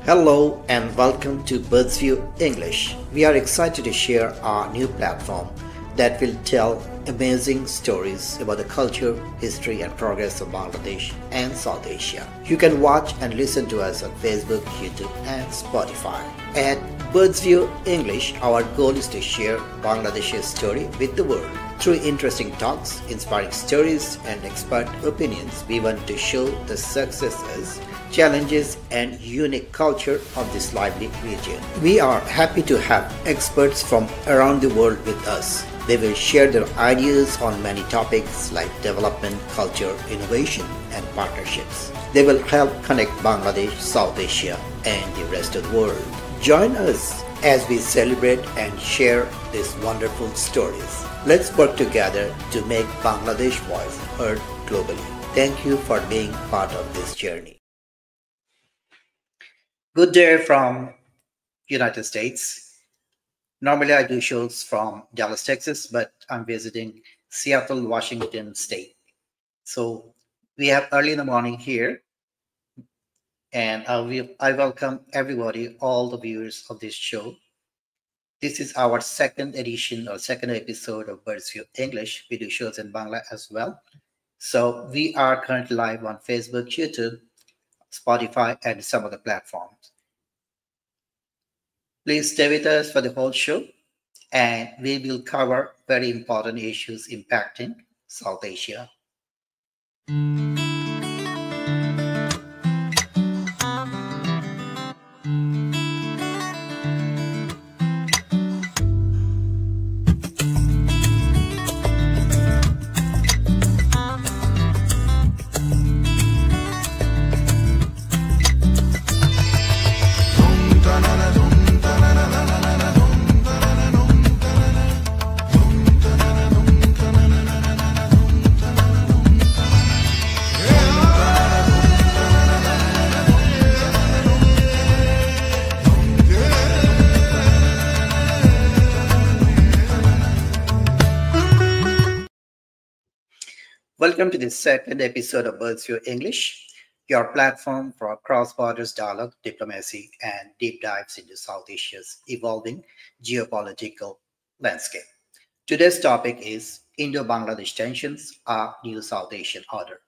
Hello and welcome to Birdsview English. We are excited to share our new platform that will tell amazing stories about the culture, history and progress of Bangladesh and South Asia. You can watch and listen to us on Facebook, YouTube and Spotify. At Birdsview English, our goal is to share Bangladesh's story with the world. Through interesting talks, inspiring stories and expert opinions, we want to show the successes, challenges and unique culture of this lively region. We are happy to have experts from around the world with us. They will share their ideas on many topics like development, culture, innovation and partnerships. They will help connect Bangladesh, South Asia and the rest of the world. Join us as we celebrate and share these wonderful stories. Let's work together to make Bangladesh voice heard globally. Thank you for being part of this journey. Good day from United States. Normally I do shows from Dallas, Texas, but I'm visiting Seattle, Washington State. So we have early in the morning here, and I welcome everybody, all the viewers of this show. This is our second edition or second episode of Birdsview English. We do shows in Bangla as well. So we are currently live on Facebook, YouTube, Spotify, and some other platforms. Please stay with us for the whole show, and we will cover very important issues impacting South Asia. Welcome to the second episode of Birdsview English, your platform for cross-borders dialogue, diplomacy, and deep dives into South Asia's evolving geopolitical landscape. Today's topic is Indo-Bangladesh tensions, a new South Asian order,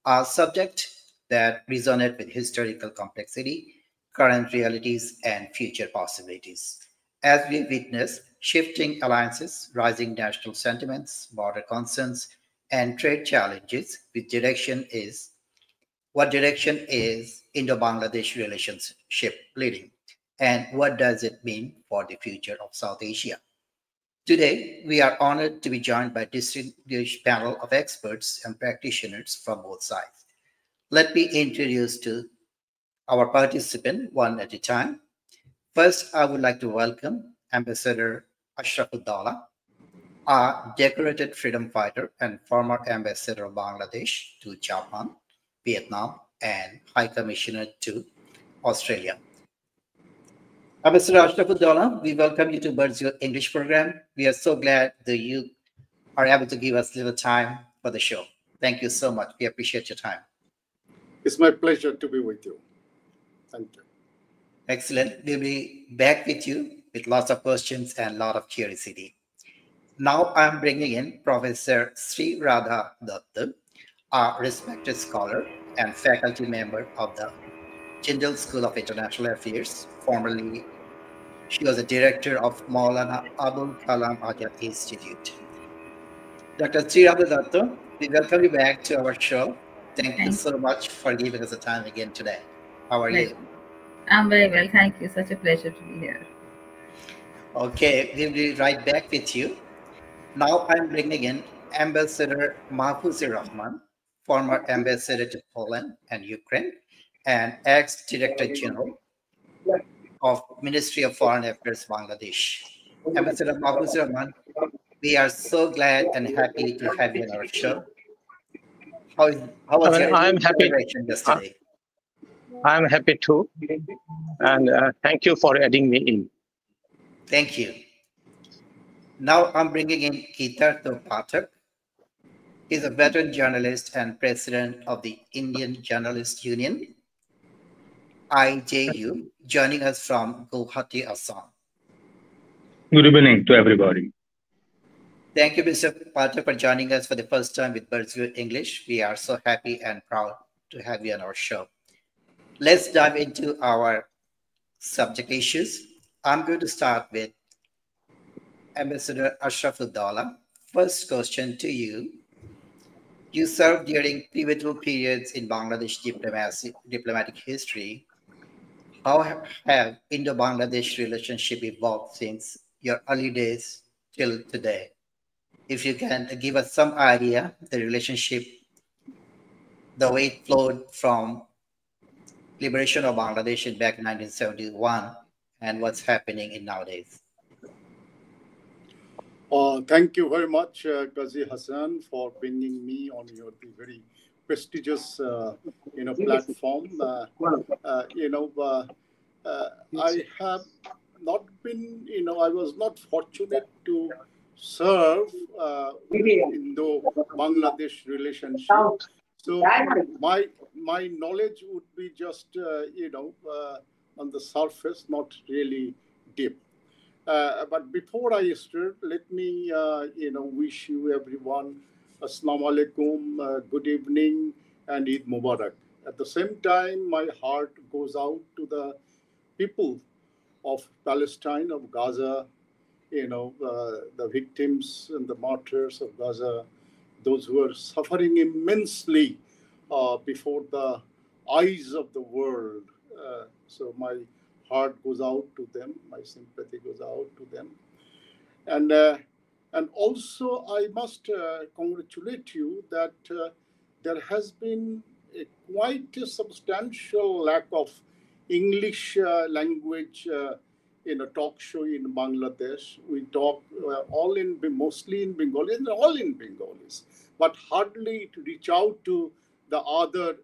a subject that resonates with historical complexity, current realities, and future possibilities. As we witness shifting alliances, rising national sentiments, border concerns, and trade challenges, what direction is Indo-Bangladesh relationship leading, and what does it mean for the future of South Asia? Today, we are honored to be joined by a distinguished panel of experts and practitioners from both sides. Let me introduce to our participants one at a time. First, I would like to welcome Ambassador Ashraf-ud-Dowla, a decorated freedom fighter and former ambassador of Bangladesh to Japan, Vietnam, and High Commissioner to Australia. Ambassador Ashraf-ud-Dowla, we welcome you to Birdsview English program. We are so glad that you are able to give us a little time for the show. Thank you so much. We appreciate your time. It's my pleasure to be with you. Thank you. Excellent. We'll be back with you with lots of questions and a lot of curiosity. Now I'm bringing in Professor Sreeradha Datta, a respected scholar and faculty member of the Jindal School of International Affairs. Formerly, she was a director of Maulana Abul Kalam Azad Institute. Dr. Sreeradha Datta, we welcome you back to our show. Thank you so much for giving us the time again today. How are you? I'm very well, thank you. Such a pleasure to be here. Okay, we'll be right back with you. Now I'm bringing in Ambassador Mahfuzur Rahman, former ambassador to Poland and Ukraine, and ex-director general of Ministry of Foreign Affairs, Bangladesh. Ambassador Mahfuzur Rahman, we are so glad and happy to have you on our show. How was your celebration yesterday? I'm happy too, and thank you for adding me in. Thank you. Now I'm bringing in Geethartha Pathak. He's a veteran journalist and president of the Indian Journalist Union. IJU, joining us from Guwahati, Assam. Good evening to everybody. Thank you, Mr. Pathak, for joining us for the first time with Birdview English. We are so happy and proud to have you on our show. Let's dive into our subject issues. I'm going to start with Ambassador Ashraf-ud-Dowla. First question to you. You served during pivotal periods in Bangladesh diplomatic history. How have Indo-Bangladesh relationship evolved since your early days till today? If you can give us some idea, the relationship, the way it flowed from liberation of Bangladesh in back in 1971 and what's happening in nowadays. Thank you very much, Qazi Hassan, for bringing me on your very prestigious, platform. I have not been, I was not fortunate to serve Indo-Bangladesh relationship. So my knowledge would be just, on the surface, not really deep. But before I start, let me, wish you everyone Assalamu alaikum, good evening, and Eid Mubarak. At the same time, my heart goes out to the people of Palestine, of Gaza, the victims and the martyrs of Gaza, those who are suffering immensely before the eyes of the world. So my heart goes out to them. My sympathy goes out to them. And also I must congratulate you that there has been quite a substantial lack of English language talk show in Bangladesh. We talk mostly in Bengali and all in Bengalis, but hardly to reach out to the other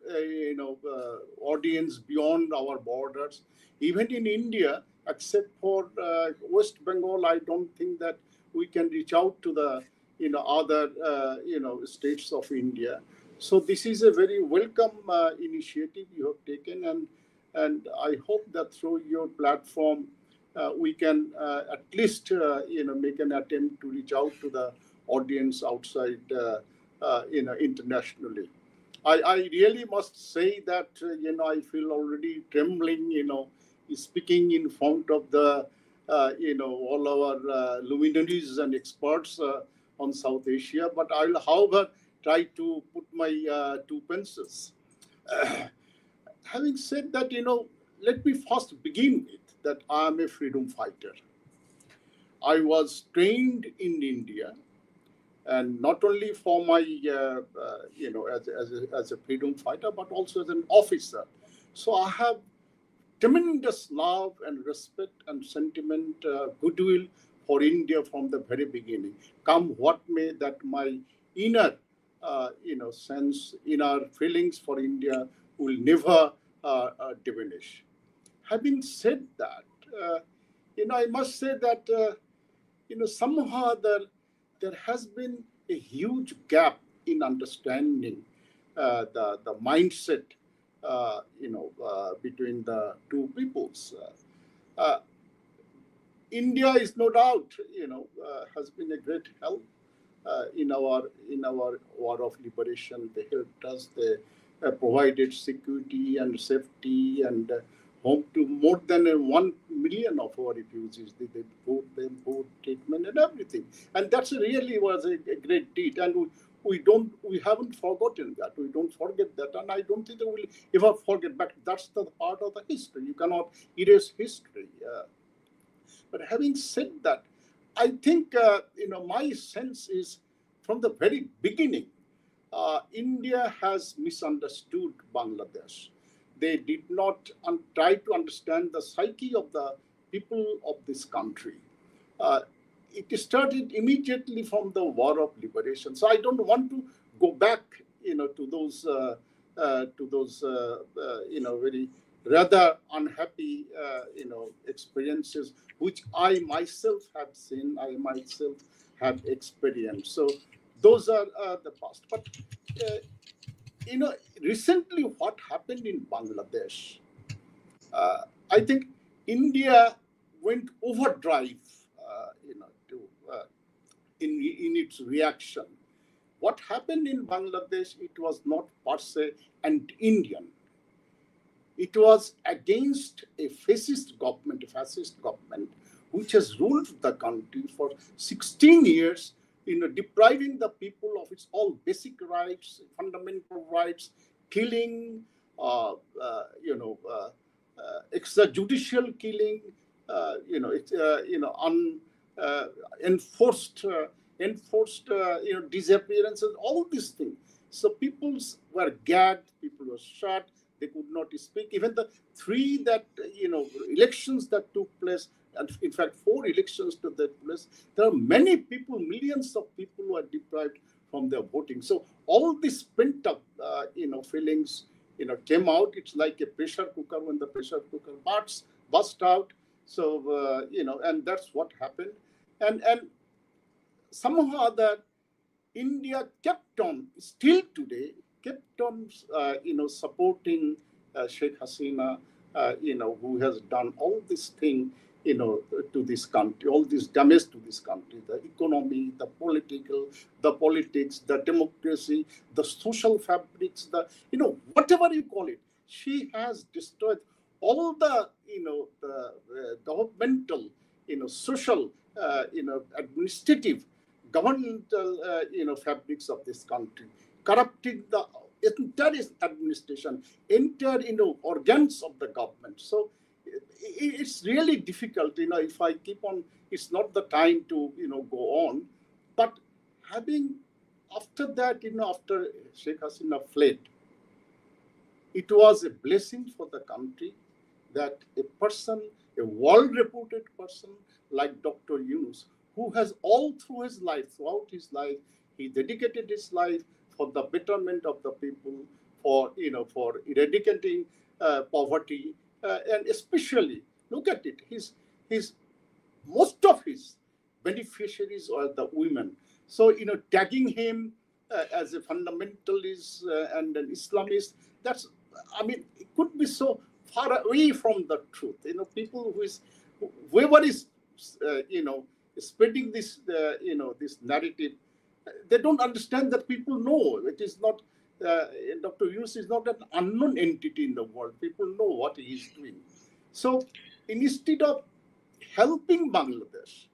audience beyond our borders. Even in India, except for West Bengal, I don't think that we can reach out to the other states of India. So this is a very welcome initiative you have taken, and I hope that through your platform we can at least make an attempt to reach out to the audience outside internationally. I really must say that I feel already trembling speaking in front of the all our luminaries and experts on South Asia, but I'll however try to put my 2 pencils. Having said that, let me first begin with that I am a freedom fighter. I was trained in India, and not only for my, as a freedom fighter, but also as an officer. So I have tremendous love and respect and sentiment, goodwill for India from the very beginning. Come what may, that my inner, sense, inner feelings for India will never diminish. Having said that, I must say that, somehow there has been a huge gap in understanding the mindset, between the two peoples. India is no doubt, has been a great help in our war of liberation. They helped us. They provided security and safety and home to more than 1 million of our refugees. They food, them food, treatment, and everything. And that's really was a great deed. And we haven't forgotten that. We don't forget that, and I don't think that we'll ever forget. But that's the part of the history. You cannot erase history. But having said that, I think my sense is from the very beginning, India has misunderstood Bangladesh. They did not try to understand the psyche of the people of this country. It started immediately from the war of liberation. So I don't want to go back, to those very rather unhappy, experiences which I myself have seen, I myself have experienced. So those are the past. But recently, what happened in Bangladesh? I think India went overdrive, to in its reaction. What happened in Bangladesh? It was not per se anti-Indian. It was against a fascist government, which has ruled the country for 16 years, depriving the people of its all basic rights, fundamental rights, killing, extrajudicial killing, enforced disappearances, all these things. So people were gagged, people were shot, they could not speak. Even the three elections that took place, and in fact 4 elections took place, there are many people, millions of people who are deprived from their voting. So all these pent up feelings came out. It's like a pressure cooker. When the pressure cooker burst out, so and that's what happened. And somehow that India kept on, still today, kept on, supporting Sheikh Hasina, who has done all this thing, to this country, all this damage to this country, the economy, the politics, the democracy, the social fabrics, whatever you call it. She has destroyed all the, the governmental, social, administrative, governmental, fabrics of this country, corrupting the entire administration, entire, organs of the government. So it's really difficult, if I keep on, it's not the time to, go on. But after that, after Sheikh Hasina fled, it was a blessing for the country that a world-reputed person like Dr. Yunus, who has throughout his life, he dedicated his life for the betterment of the people, for eradicating poverty, and especially, look at it, most of his beneficiaries are the women. So, tagging him as a fundamentalist and an Islamist, it could be so far away from the truth. People whoever is, spreading this, this narrative, they don't understand that people know it is not. Dr. Yunus is not an unknown entity in the world. People know what he is doing. So instead of helping Bangladesh,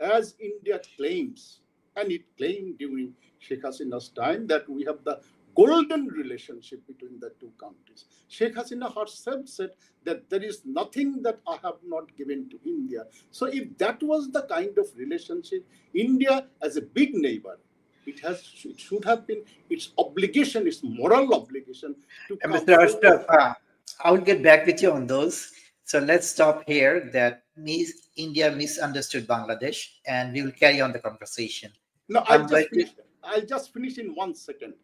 as India claims, and it claimed during Sheikh Hasina's time that we have the golden relationship between the two countries. Sheikh Hasina herself said that there is nothing that I have not given to India. So if that was the kind of relationship, India as a big neighbor, it should have been its obligation, its moral obligation to come Mr. Ashraf, I will get back with you on those. So let's stop here that India misunderstood Bangladesh, and we will carry on the conversation. No, I'll just finish in 1 second.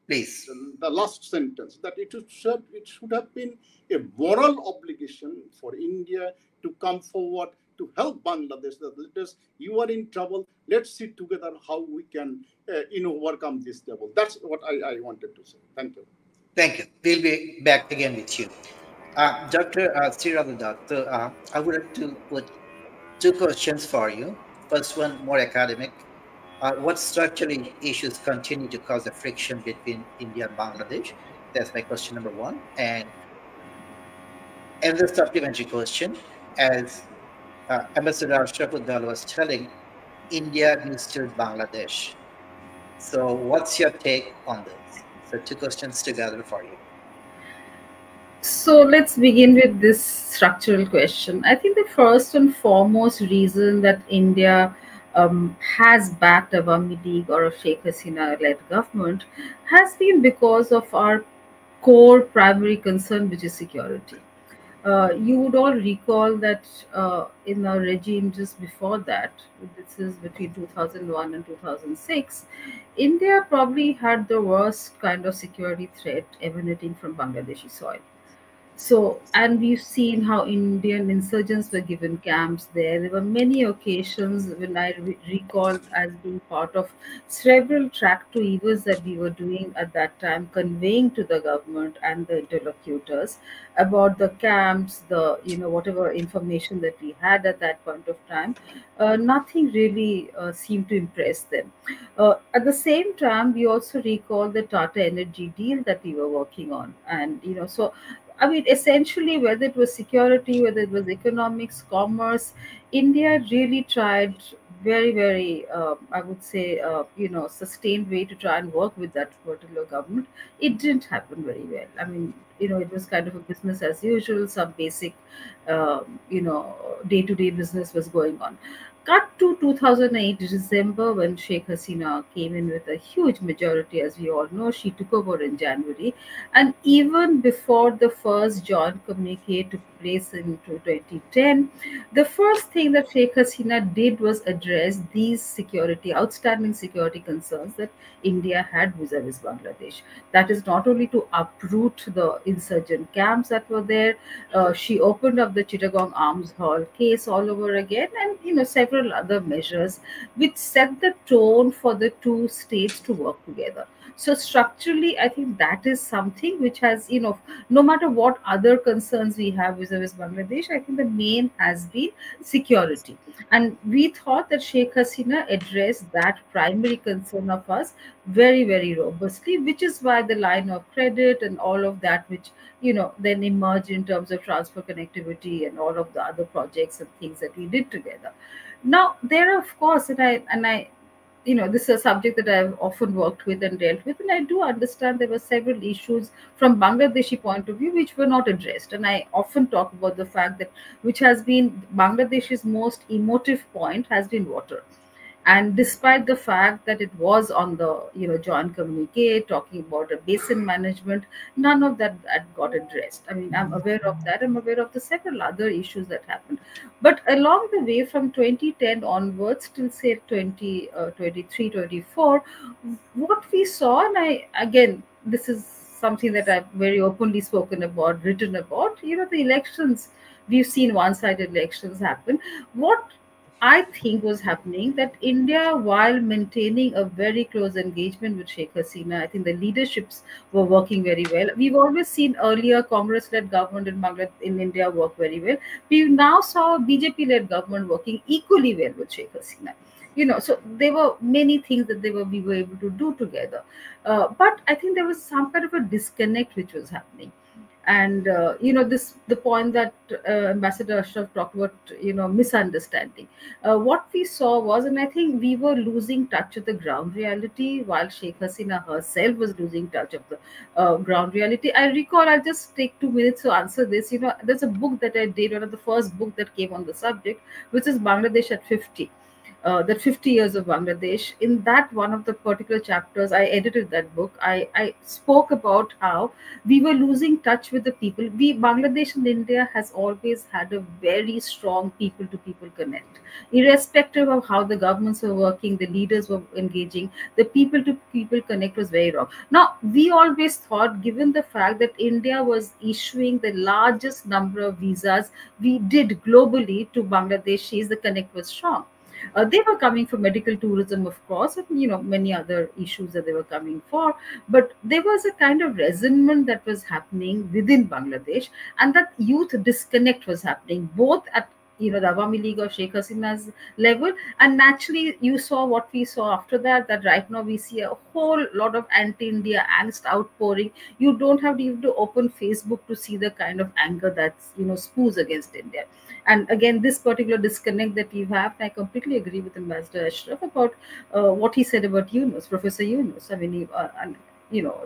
Please. The last sentence, that it should have been a moral obligation for India to come forward to help Bangladesh. That you are in trouble. Let's sit together how we can, overcome this trouble. That's what I wanted to say. Thank you. Thank you. We'll be back again with you. Dr. Sreeradha, I would like to put 2 questions for you. First one, more academic. What structural issues continue to cause a friction between India and Bangladesh? That's my question number 1. And the supplementary question, as Ambassador Ashraf-ud-Dowla was telling, India mistook Bangladesh. So what's your take on this? So 2 questions together for you. So let's begin with this structural question. I think the first and foremost reason that India has backed a Awami League or a Sheikh Hasina-led government has been because of our core primary concern, which is security. You would all recall that in our regime just before that, this is between 2001 and 2006, India probably had the worst kind of security threat emanating from Bangladeshi soil. So, and we've seen how Indian insurgents were given camps there. There were many occasions when I recall as being part of several track to evils that we were doing at that time, conveying to the government and the interlocutors about the camps, the, whatever information that we had at that point of time. Nothing really seemed to impress them. At the same time, we also recall the Tata Energy deal that we were working on, and so I mean, essentially, whether it was security, whether it was economics, commerce, India really tried very, very, I would say, sustained way to try and work with that particular government. It didn't happen very well. I mean, it was kind of a business as usual. Some basic, day-to-day business was going on. Cut to 2008 December when Sheikh Hasina came in with a huge majority, as we all know. She took over in January, and even before the first joint communique took place in 2010, the first thing that Sheikh Hasina did was address these outstanding security concerns that India had vis-a-vis Bangladesh. That is not only to uproot the insurgent camps that were there. She opened up the Chittagong Arms Hall case all over again, and several other measures which set the tone for the two states to work together. So structurally, I think that is something which has, no matter what other concerns we have vis-a-vis Bangladesh, I think the main has been security. And we thought that Sheikh Hasina addressed that primary concern of us very, very robustly, which is why the line of credit and all of that, which, then emerged in terms of transfer connectivity and all of the other projects and things that we did together. Now, there are, of course, and I this is a subject that I've often worked with and dealt with, and I do understand there were several issues from Bangladeshi point of view which were not addressed. And I often talk about the fact that which has been Bangladesh's most emotive point has been water. And despite the fact that it was on the joint communique talking about a basin management, none of that got addressed. I mean, I'm aware of that. I'm aware of the several other issues that happened. But along the way from 2010 onwards till say 2023, 24, what we saw, and I again, this is something that I've very openly spoken about, written about, the elections. We've seen one-sided elections happen. What I think was happening that India, while maintaining a very close engagement with Sheikh Hasina, I think the leaderships were working very well. We've always seen earlier Congress-led government in Bangladesh, in India work very well. We now saw a BJP-led government working equally well with Sheikh Hasina. So there were many things that we were able to do together. But I think there was some kind of a disconnect which was happening. And the point that Ambassador Ashraf talked about, misunderstanding. What we saw was, and I think we were losing touch of the ground reality, while Sheikh Hasina herself was losing touch of the ground reality. I recall, I'll just take 2 minutes to answer this. There's a book that I did, one of the first book that came on the subject, which is Bangladesh at 50. That 50 years of Bangladesh. In that one of the particular chapters, I edited that book. I spoke about how we were losing touch with the people. Bangladesh and India has always had a very strong people-to-people connect. Irrespective of how the governments were working, the leaders were engaging, the people-to-people connect was very wrong. Now, we always thought, given the fact that India was issuing the largest number of visas we did globally to Bangladeshis, the connect was strong. They were coming for medical tourism, of course, and many other issues that they were coming for. But there was a kind of resentment that was happening within Bangladesh, and that youth disconnect was happening both at the Awami League of Sheikh Hasina's level, and naturally you saw what we saw after that. That right now we see a whole lot of anti-India angst outpouring. You don't have to even to open Facebook to see the kind of anger that's spews against India. And again, this particular disconnect that we have, I completely agree with Ambassador Ashraf about what he said about Yunus, Professor Yunus. I mean,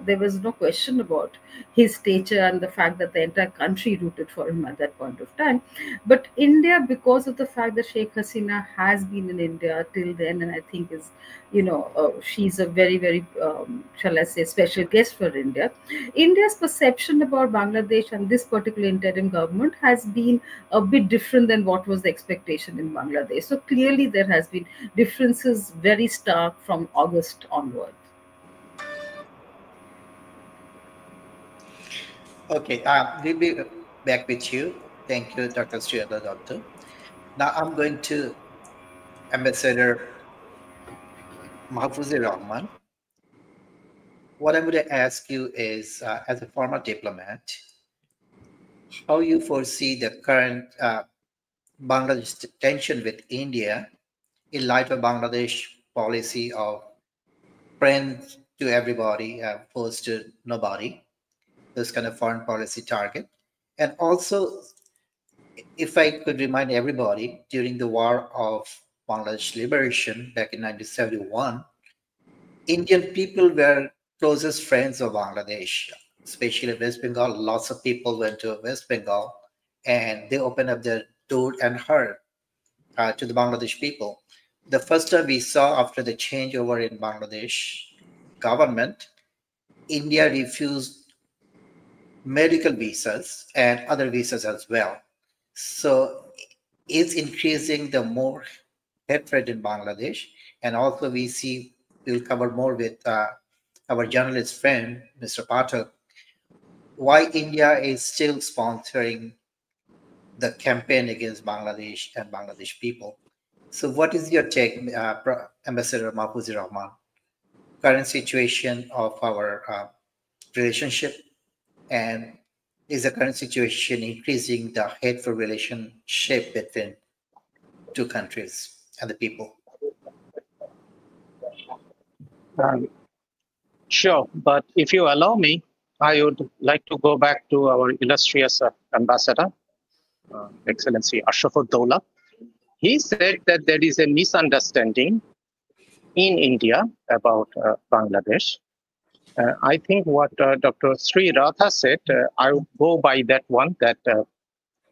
there was no question about his stature and the fact that the entire country rooted for him at that point of time. But India, because of the fact that Sheikh Hasina has been in India till then, and I think is, she's a very, very, shall I say, special guest for India. India's perception about Bangladesh and this particular interim government has been a bit different than what was the expectation in Bangladesh. So clearly there has been differences very stark from August onward. Okay, back with you. Thank you, Dr. Sreeradha, Doctor. Now I'm going to Ambassador Mahfuzur Rahman. What I'm going to ask you is, as a former diplomat, how you foresee the current Bangladesh tension with India in light of Bangladesh policy of friends to everybody, foes to nobody, this kind of foreign policy target. And also, if I could remind everybody, during the War of Bangladesh Liberation back in 1971, Indian people were closest friends of Bangladesh, especially West Bengal. Lots of people went to West Bengal and they opened up their door and heart to the Bangladesh people. The first time we saw after the changeover in Bangladesh government, India refused medical visas and other visas as well. So it's increasing the more hatred in Bangladesh. And also we'll cover more with our journalist friend, Mr. Pathak, why India is still sponsoring the campaign against Bangladesh and Bangladesh people. So what is your take, Ambassador Mahfuzur Rahman, current situation of our relationship, and is the current situation increasing the hateful relationship between two countries and the people? Sure, but if you allow me, I would like to go back to our illustrious ambassador, Excellency Ashraf-ud-Dowla. He said that there is a misunderstanding in India about Bangladesh. I think what Dr. Sreeradha said, I would go by that one, that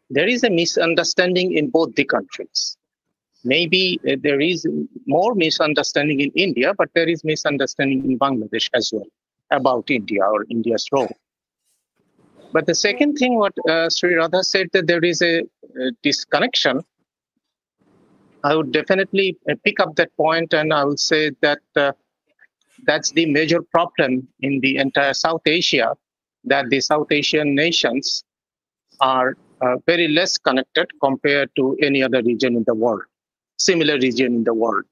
there is a misunderstanding in both the countries. Maybe there is more misunderstanding in India, but there is misunderstanding in Bangladesh as well about India or India's role. But the second thing, what Sreeradha said, that there is a disconnection, I would definitely pick up that point, and I would say that that's the major problem in the entire South Asia, that the South Asian nations are very less connected compared to any other region in the world, similar region in the world.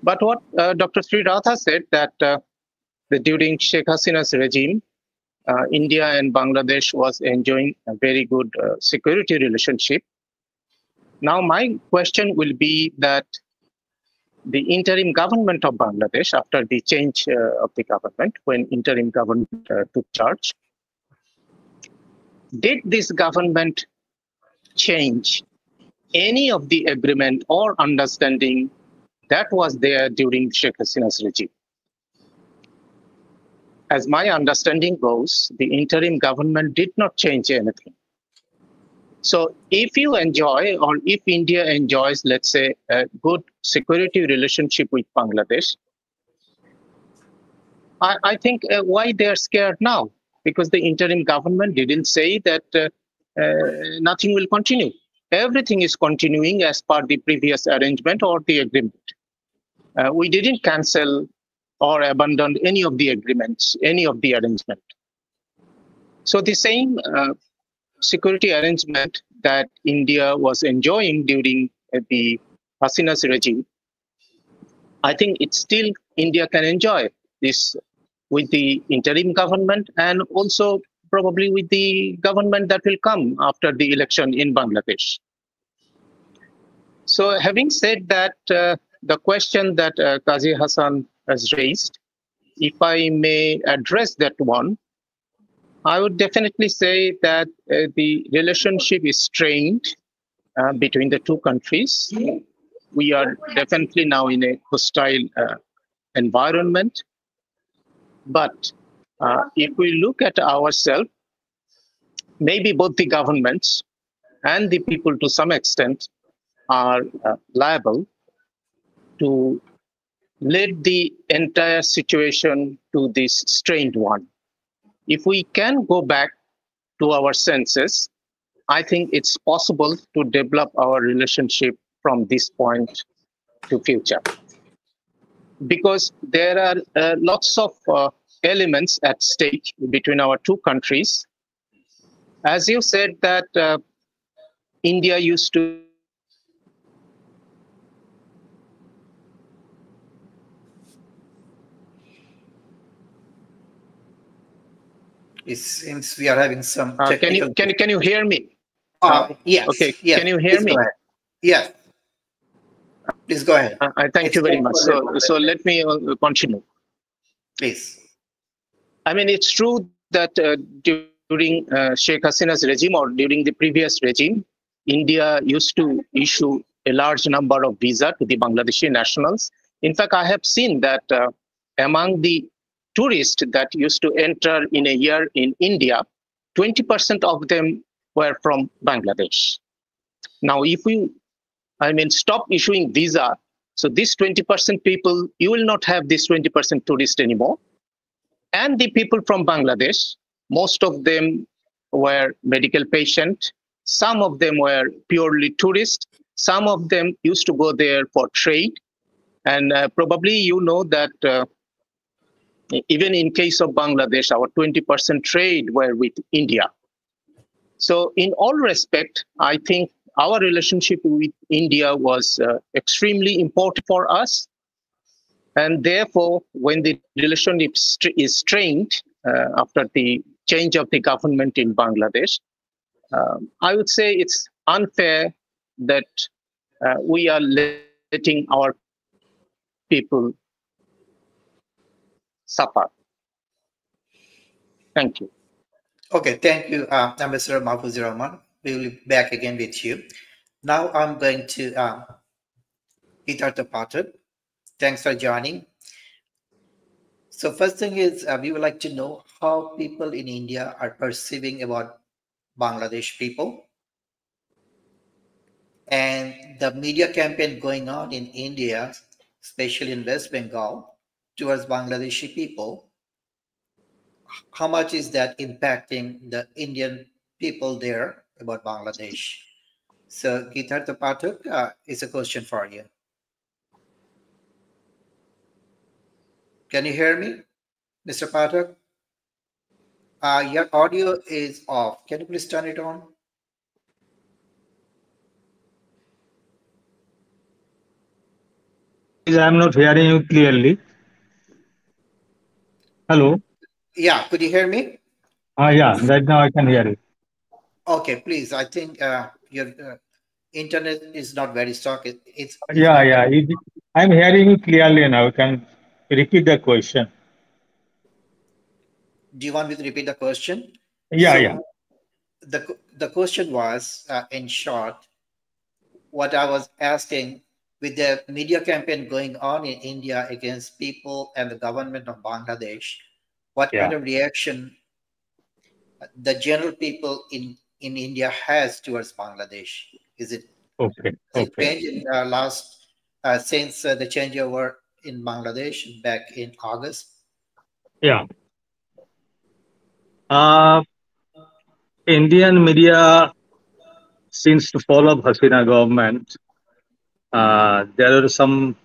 But what Dr. Sreeradha said, that during Sheikh Hasina's regime, India and Bangladesh was enjoying a very good security relationship. Now, my question will be that the interim government of Bangladesh, after the change of the government, when interim government took charge, did this government change any of the agreement or understanding that was there during Sheikh Hasina's regime? As my understanding goes, the interim government did not change anything. So if you enjoy, or if India enjoys, let's say, a good security relationship with Bangladesh, I think why they're scared now? Because the interim government didn't say that nothing will continue. Everything is continuing as per the previous arrangement or the agreement. We didn't cancel or abandon any of the agreements, any of the arrangement. So the same security arrangement that India was enjoying during the Hasina's regime, I think it's still India can enjoy this with the interim government, and also probably with the government that will come after the election in Bangladesh. So having said that, the question that Qazi Hassan has raised, if I may address that one, I would definitely say that the relationship is strained between the two countries. We are definitely now in a hostile environment. But if we look at ourselves, maybe both the governments and the people to some extent are liable to lead the entire situation to this strained one. If we can go back to our senses, I think it's possible to develop our relationship from this point to future. Because there are lots of elements at stake between our two countries. As you said that India used to It seems we are having some can technical. you hear me? Yes, Okay, yes. can you hear Please me? go ahead. Yes, please go ahead. I thank you very much. So let me continue. Please. I mean, it's true that during Sheikh Hasina's regime or during the previous regime, India used to issue a large number of visa to the Bangladeshi nationals. In fact, I have seen that among the tourists that used to enter in a year in India, 20% of them were from Bangladesh. Now, if we, stop issuing visa, so this 20% people, you will not have this 20% tourist anymore. And the people from Bangladesh, most of them were medical patients. Some of them were purely tourists. Some of them used to go there for trade. And probably you know that even in case of Bangladesh, our 20% trade were with India. So in all respect, I think our relationship with India was extremely important for us. And therefore, when the relationship is strained after the change of the government in Bangladesh, I would say it's unfair that we are letting our people suffer. Thank you. Okay, thank you, Ambassador Mahfuzur Rahman. We will be back again with you. Now I'm going to Geethartha Pathak. Thanks for joining. So first thing is, we would like to know how people in India are perceiving about Bangladesh people. And the media campaign going on in India, especially in West Bengal, towards Bangladeshi people, how much is that impacting the Indian people there about Bangladesh? So, Geethartha Pathak, is a question for you. Can you hear me, Mr. Pathak? Your audio is off. Can you please turn it on? I'm not hearing you clearly. Hello? Yeah, could you hear me? Yeah, right now I can hear you. Okay, please. I think your internet is not very strong. It's Yeah. I'm hearing you clearly now. You can repeat the question. Do you want me to repeat the question? Yeah. The question was, in short, what I was asking, with the media campaign going on in India against people and the government of Bangladesh, what kind Yeah. of reaction the general people in India has towards Bangladesh? Is it Okay. changed in last since the changeover in Bangladesh back in August? Yeah. Indian media, since the fall of Hasina government, there are some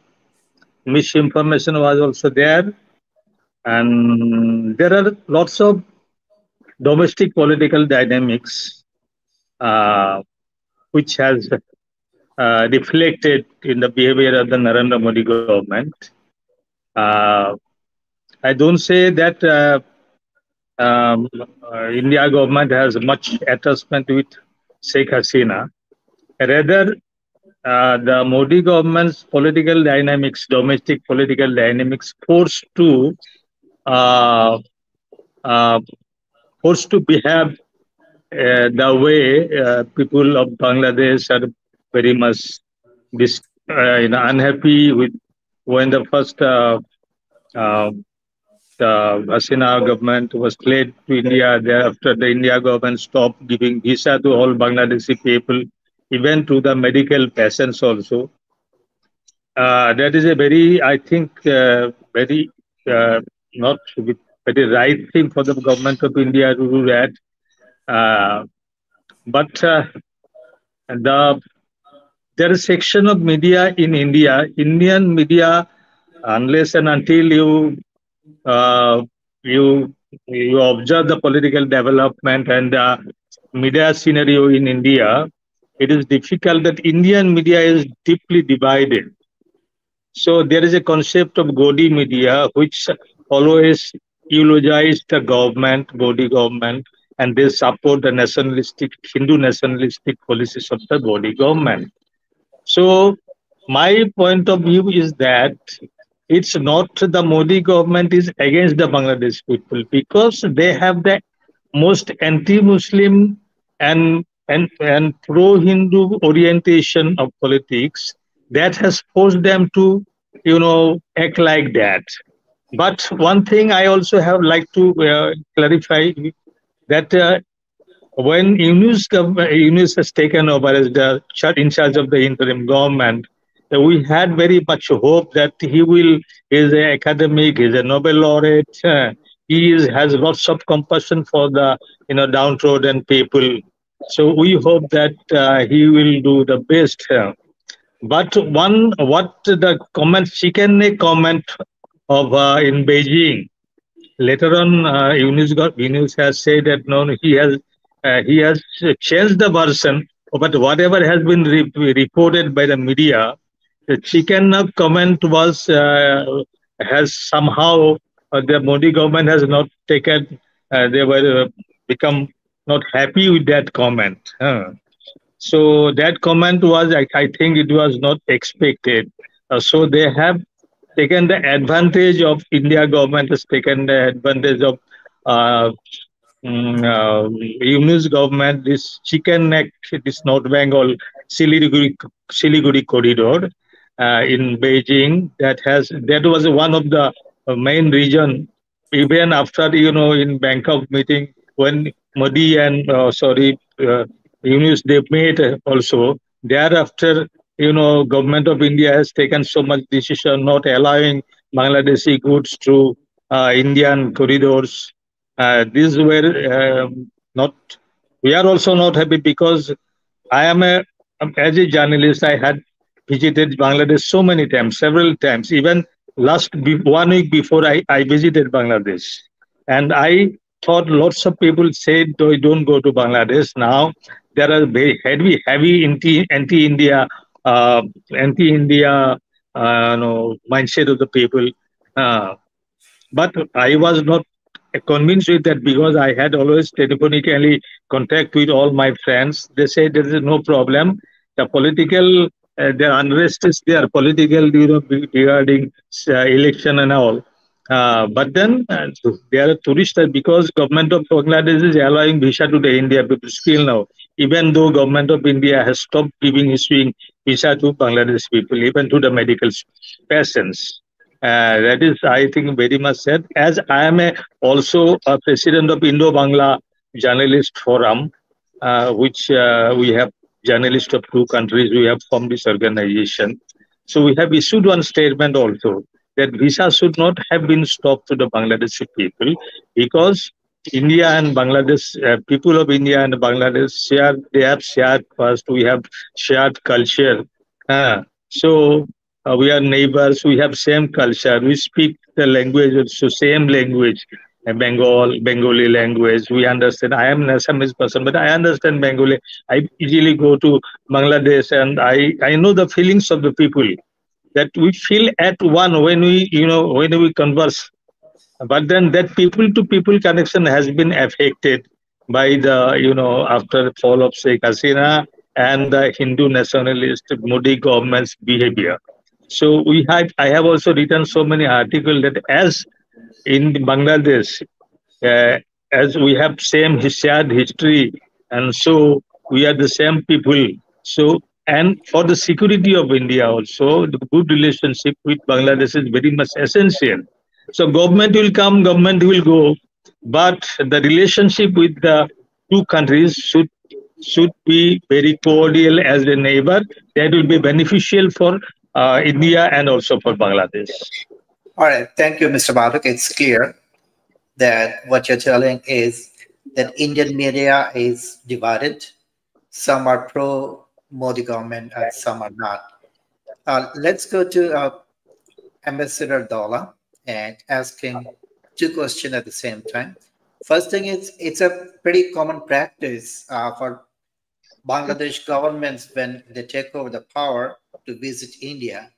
misinformation was also there, and there are lots of domestic political dynamics which has reflected in the behavior of the Narendra Modi government. Uh, I don't say that India government has much attachment with Sheikh Hasina. Rather, the Modi government's political dynamics, domestic political dynamics, uh, uh, forced to behave the way people of Bangladesh are very much unhappy with when the first uh, the Hasina government was fled to India. Thereafter, the India government stopped giving visa to all Bangladeshi people, even to the medical patients also. That is a very, I think, very not very right thing for the government of India to do that. But the there is section of media in India, Indian media, unless and until uh, you you observe the political development and media scenario in India, it is difficult that Indian media is deeply divided. So there is a concept of Godi media which always eulogize the government, Godi government, and they support the nationalistic, Hindu nationalistic policies of the Godi government. So my point of view is that it's not the Modi government is against the Bangladesh people because they have the most anti-Muslim and pro-Hindu orientation of politics that has forced them to, act like that. But one thing I also have like to clarify that when Yunus has taken over as the in charge of the interim government, we had very much hope that he will is an academic, he's a Nobel laureate, has lots of compassion for the downtrodden people. So we hope that he will do the best. But what the comment, chicken neck comment of in Beijing. Later on, Yunus has said that no, he has changed the version, but whatever has been reported by the media, the chicken neck comment was has somehow the Modi government has not taken. They were become not happy with that comment. So that comment was, I think, it was not expected. So they have taken the advantage of India government has taken the advantage of uh, Yunus government, this chicken neck, this North Bengal Siliguri corridor in Beijing. That was one of the main region. Even after in Bangkok meeting when Modi and Yunus they met also. Thereafter, government of India has taken so much decision not allowing Bangladeshi goods through Indian corridors. These were not. We are also not happy because I am as a journalist. I had visited Bangladesh so many times, several times. Even 1 week before, I visited Bangladesh, and I thought lots of people said don't go to Bangladesh now. There are very heavy anti-India, uh, anti-India, mindset of the people. Uh, but I was not convinced with that because I had always telephonically contact with all my friends. They said there is no problem. The political, the unrest is there, political, regarding election and all. But then they are tourists because government of Bangladesh is allowing visa to the India people still now. Even though government of India has stopped issuing visa to Bangladesh people, even to the medical patients. That is, I think, very much said. As I am also a president of Indo-Bangla Journalist Forum, which we have journalists of two countries, we have formed this organization. So we have issued one statement also that visa should not have been stopped to the Bangladeshi people because India and Bangladesh, people of India and Bangladesh they have shared first, we have shared culture. So we are neighbors, we have same culture, we speak the language, also same language, Bengali language. We understand. I am an Assamese person, but I understand Bengali. I easily go to Bangladesh and I know the feelings of the people that we feel at one when we converse. But then that people to people connection has been affected by the after the fall of Sheikh Hasina and the Hindu nationalist Modi government's behavior. So I have also written so many articles that as in Bangladesh, uh, as we have same shared history, and so we are the same people. So, and for the security of India also, the good relationship with Bangladesh is very much essential. So, government will come, government will go, but the relationship with the two countries should be very cordial as a neighbor. That will be beneficial for India and also for Bangladesh. All right. Thank you, Mr. Pathak. It's clear that what you're telling is that Indian media is divided. Some are pro Modi government and some are not. Let's go to Ambassador Dowla and ask him two questions at the same time. First thing is, it's a pretty common practice for Bangladesh governments when they take over the power to visit India.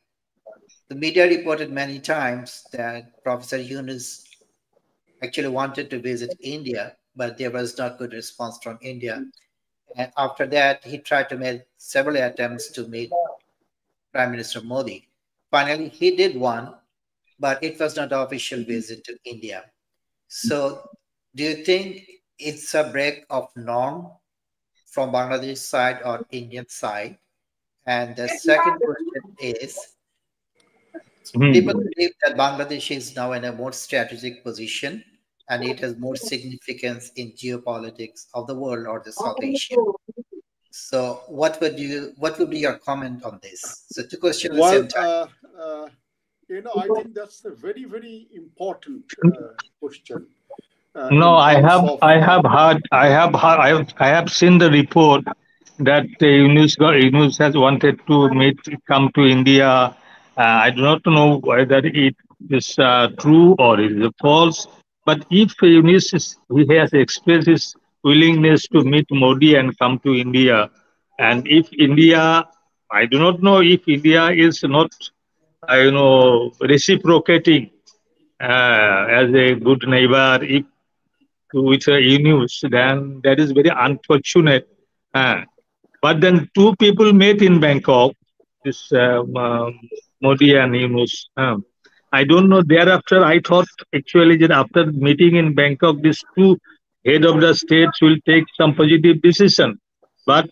The media reported many times that Professor Yunus actually wanted to visit India, but there was not good response from India. And after that, he tried to make several attempts to meet Prime Minister Modi. Finally, he did one, but it was not an official visit to India. So, do you think it's a break of norm from Bangladesh side or Indian side? And the second question is, Hmm. people believe that Bangladesh is now in a more strategic position and it has more significance in geopolitics of the world or the South Asia. So what would be your comment on this? So two questions at the Well, same time. I think that's a very, very important question No, in terms of. I have seen the report that Yunus has wanted to come to India. I do not know whether it is true or it is false. But if he has expressed his willingness to meet Modi and come to India, and if India, I do not know if India is not, reciprocating as a good neighbor. If with news, then that is very unfortunate. Uh, but then two people met in Bangkok, this Modi and Yunus. I don't know. Thereafter, I thought actually that after meeting in Bangkok, these two head of the states will take some positive decision. But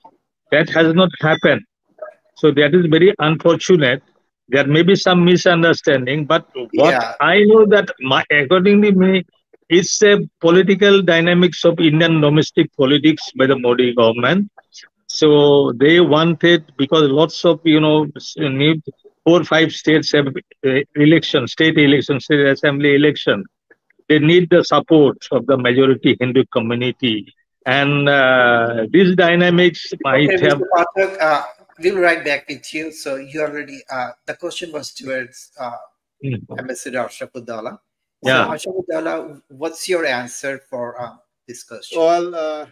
that has not happened. So that is very unfortunate. There may be some misunderstanding, but what Yeah, I know that according to me, it's a political dynamics of Indian domestic politics by the Modi government. So they wanted, because lots of need 4 5 states have state election, state assembly election. They need the support of the majority Hindu community, and these dynamics okay, might have. Mr. Pathak, we'll right back with you. So you already, the question was towards Mm, Ambassador Ashraf-ud-Dowla. So yeah. Ashraf-ud-Dowla, what's your answer for this question? Well,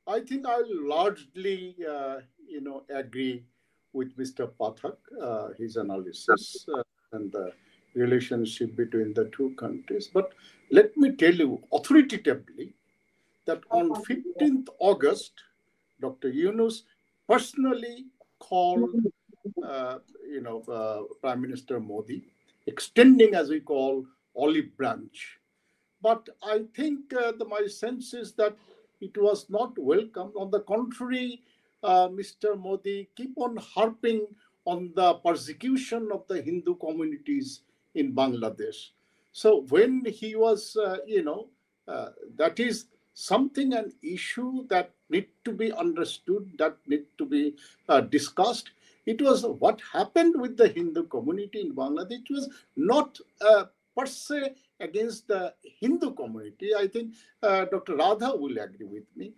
I think I'll largely, agree with Mr. Pathak, his analysis and the relationship between the two countries. But let me tell you authoritatively that on 15th August, Dr. Yunus personally called, Prime Minister Modi, extending, as we call, olive branch. But I think my sense is that it was not welcome. On the contrary, Mr. Modi keep on harping on the persecution of the Hindu communities in Bangladesh. So when he was, that is something, an issue that need to be understood, that need to be discussed. It was what happened with the Hindu community in Bangladesh. It was not per se against the Hindu community. I think Dr. Radha will agree with me.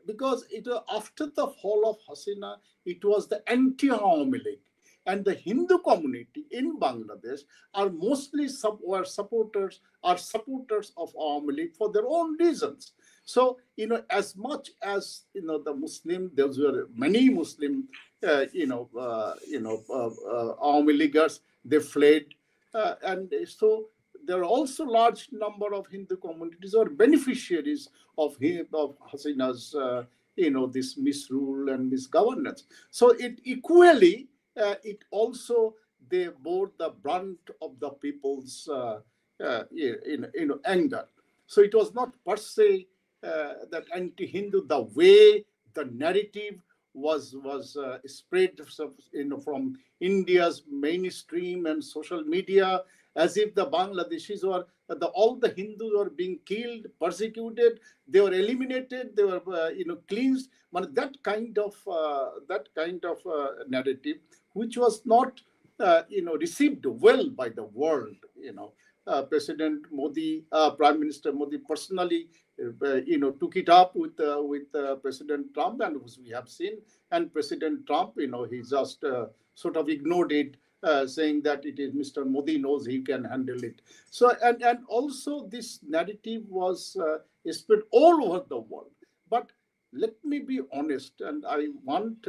Because after the fall of Hasina, it was the anti-Awami League. And the Hindu community in Bangladesh are mostly supporters of Awami League for their own reasons. So, as much as, the Muslim, there were many Muslim, Awami Leaguers, they fled. And so there are also large number of Hindu communities or beneficiaries of Hasina's, this misrule and misgovernance. So it equally, it also, they bore the brunt of the people's, anger. So it was not per se that anti-Hindu, the way the narrative was spread, from India's mainstream and social media, as if the Bangladeshis were all the Hindus were being killed, persecuted, they were eliminated, they were cleansed. But that kind of narrative, which was not received well by the world. President Modi, Prime Minister Modi personally, took it up with President Trump, and as we have seen, and President Trump, he just sort of ignored it saying that it is Mr. Modi knows he can handle it. So, and also this narrative was spread all over the world. But let me be honest, and I want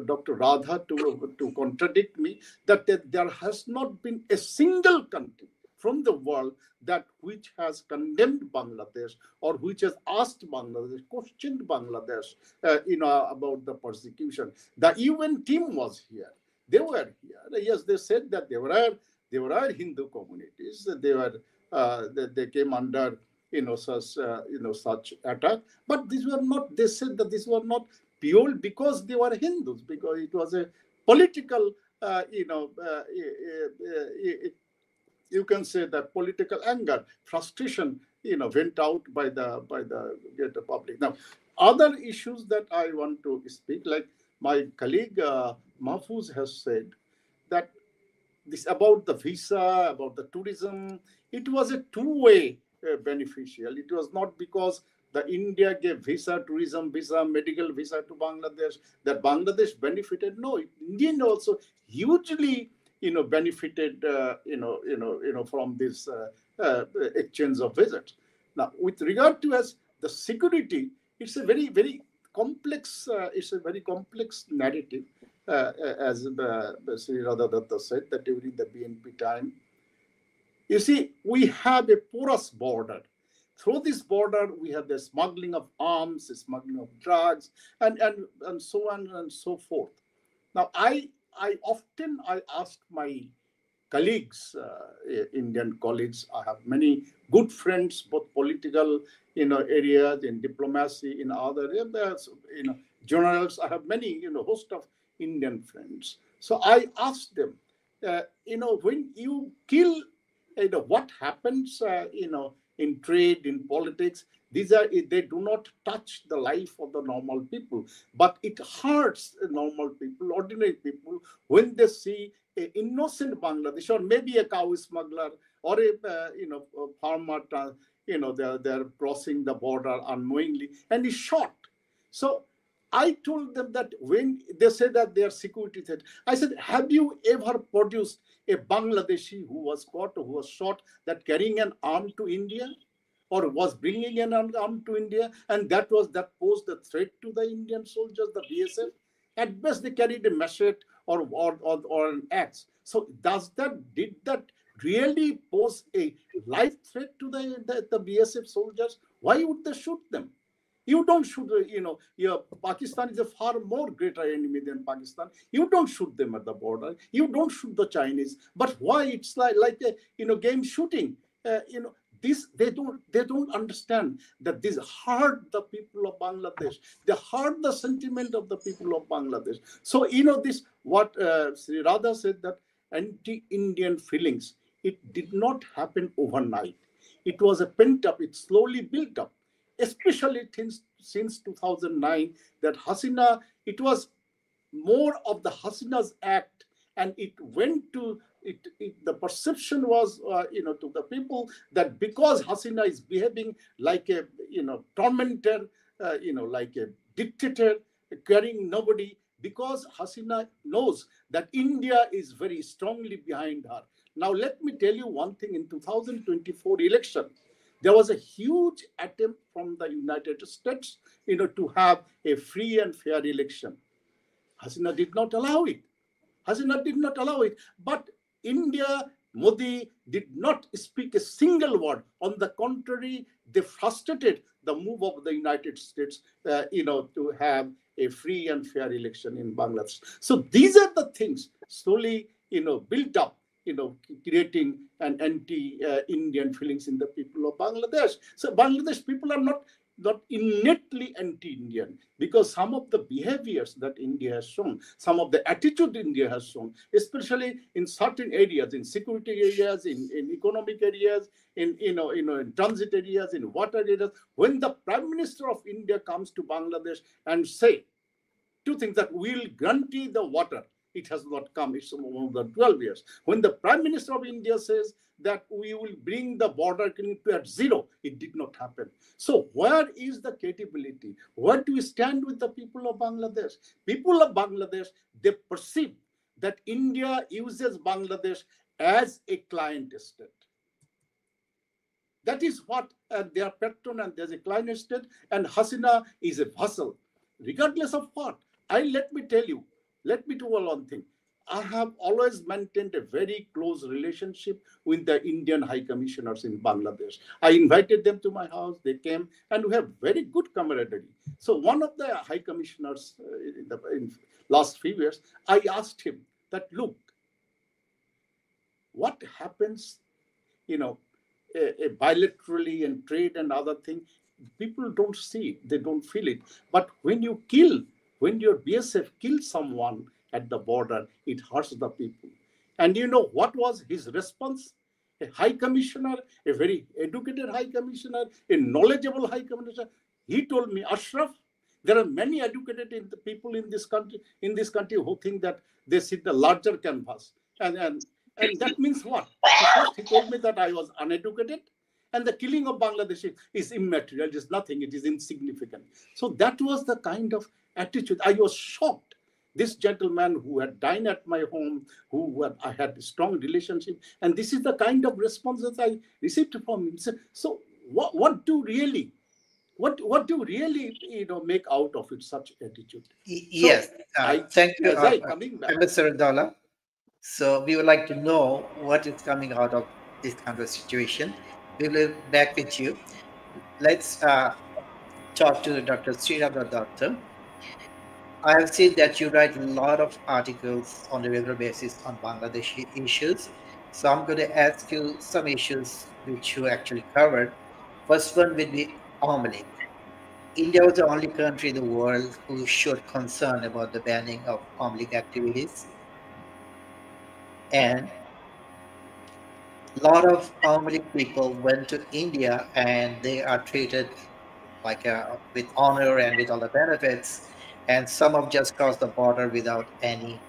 Dr. Radha to contradict me, that there has not been a single country from the world that which has condemned Bangladesh or which has asked Bangladesh, questioned Bangladesh, about the persecution. The UN team was here. They were here. Yes, they said that there were Hindu communities. They came under such attack. But these were not. They said that these were not pure because they were Hindus, because it was a political, you can say that political anger, frustration, went out by the greater public. Now, other issues that I want to speak, like my colleague Mahfuz has said, that this about the visa, about the tourism, it was a two-way beneficial. It was not because the India gave visa, tourism visa, medical visa to Bangladesh that Bangladesh benefited. No, Indian also hugely benefited from this exchange of visits. Now, with regard to as the security, it's a very, very complex. It's a very complex narrative, as Sreeradha Datta said, that during the BNP time, you see, we have a porous border. Through this border, we have the smuggling of arms, the smuggling of drugs, and so on and so forth. Now, I often ask my colleagues, Indian colleagues. I have many good friends, both political, areas, in diplomacy, in other areas, journals. I have many, host of Indian friends. So I ask them, when you kill, what happens, in trade, in politics, they do not touch the life of the normal people, but it hurts normal people, ordinary people, when they see an innocent Bangladesh, or maybe a cow smuggler, or a farmer, they're crossing the border unknowingly, and is shot. So I told them that when they said that they are security threat, I said, have you ever produced a Bangladeshi who was caught, who was shot, that carrying an arm to India, or was bringing an arm to India, and that posed a threat to the Indian soldiers, the BSF? At best, they carried a machete or an axe. So did that really pose a life threat to the BSF soldiers? Why would they shoot them? You don't shoot, Pakistan is a far more greater enemy than Pakistan. You don't shoot them at the border. You don't shoot the Chinese. But why? It's like a game shooting. They don't understand that this hurt the people of Bangladesh. They hurt the sentiment of the people of Bangladesh. So, what Sreeradha said, that anti-Indian feelings, it did not happen overnight. It was a pent-up, it slowly built up. Especially since 2009, that Hasina, it was more of the Hasina's act, and it went to the perception was, to the people, that because Hasina is behaving like a, tormentor, like a dictator, carrying nobody, because Hasina knows that India is very strongly behind her. Now, let me tell you one thing. In 2024 election, there was a huge attempt from the United States, to have a free and fair election. Hasina did not allow it. But India, Modi did not speak a single word. On the contrary, they frustrated the move of the United States, to have a free and fair election in Bangladesh. So these are the things slowly, built up, creating an anti-Indian feelings in the people of Bangladesh. So Bangladesh people are not innately anti-Indian, because some of the behaviors that India has shown, some of the attitude India has shown, especially in certain areas, in security areas, in economic areas, in transit areas, in water areas, when the Prime Minister of India comes to Bangladesh and say two things, that we'll guarantee the water. It has not come. It's more than 12 years. When the Prime Minister of India says that we will bring the border to at zero, it did not happen. So where is the credibility? Where do we stand with the people of Bangladesh? People of Bangladesh, they perceive that India uses Bangladesh as a client state. That is what they are patron, and there's a client state, and Hasina is a vassal, regardless of what. Let me tell you one thing. I have always maintained a very close relationship with the Indian High Commissioners in Bangladesh. I invited them to my house, they came, and we have very good camaraderie. So one of the High Commissioners in last few years, I asked him that, look, what happens, bilaterally and trade and other thing, people don't see it, they don't feel it. But when your BSF kills someone at the border, it hurts the people. And you know what was his response? A high commissioner, a very educated high commissioner, a knowledgeable high commissioner. He told me, Ashraf, there are many educated people in this country who think that they see the larger canvas. And that means what? First, he told me that I was uneducated, and the killing of Bangladeshi is immaterial, it is nothing, it is insignificant. So that was the kind of attitude. I was shocked. This gentleman who had dined at my home, I had a strong relationship, and this is the kind of responses I received from him. So what do really make out of it, such attitude? Yes, thank you, coming back. Sreeradha. So we would like to know what is coming out of this kind of situation. We will be back with you. Let's talk to Dr. Sreeradha, Doctor. I have seen that you write a lot of articles on a regular basis on Bangladeshi issues. So I'm going to ask you some issues which you actually covered. First one will be Awami League. India was the only country in the world who showed concern about the banning of Awami League activities. And a lot of Awami League people went to India, and they are treated like with honor and with all the benefits. And some have just crossed the border without any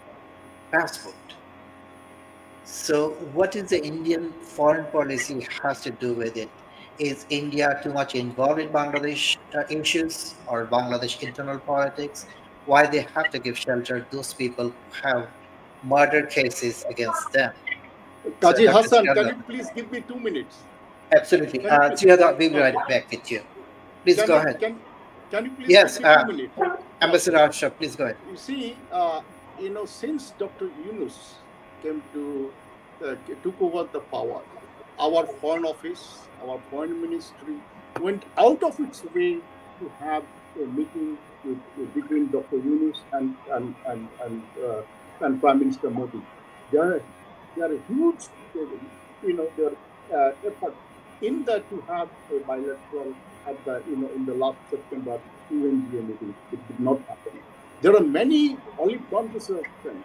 passport. So what is the Indian foreign policy has to do with it? Is India too much involved in Bangladesh issues or Bangladesh internal politics? Why they have to give shelter to those people who have murder cases against them? Kaji Hassan, can you please give me 2 minutes? Absolutely. Sreeradha, we will be right back with you. Please go ahead. Can you please yes, give me 2 minutes? Ambassador Ashraf, please go ahead. You see, since Dr. Yunus came to took over the power, our foreign office, our foreign ministry went out of its way to have a meeting between Dr. Yunus and Prime Minister Modi. There are a huge, effort in that to have a bilateral at the in the last September UNGA meeting. It did not happen. There are many only promises of things.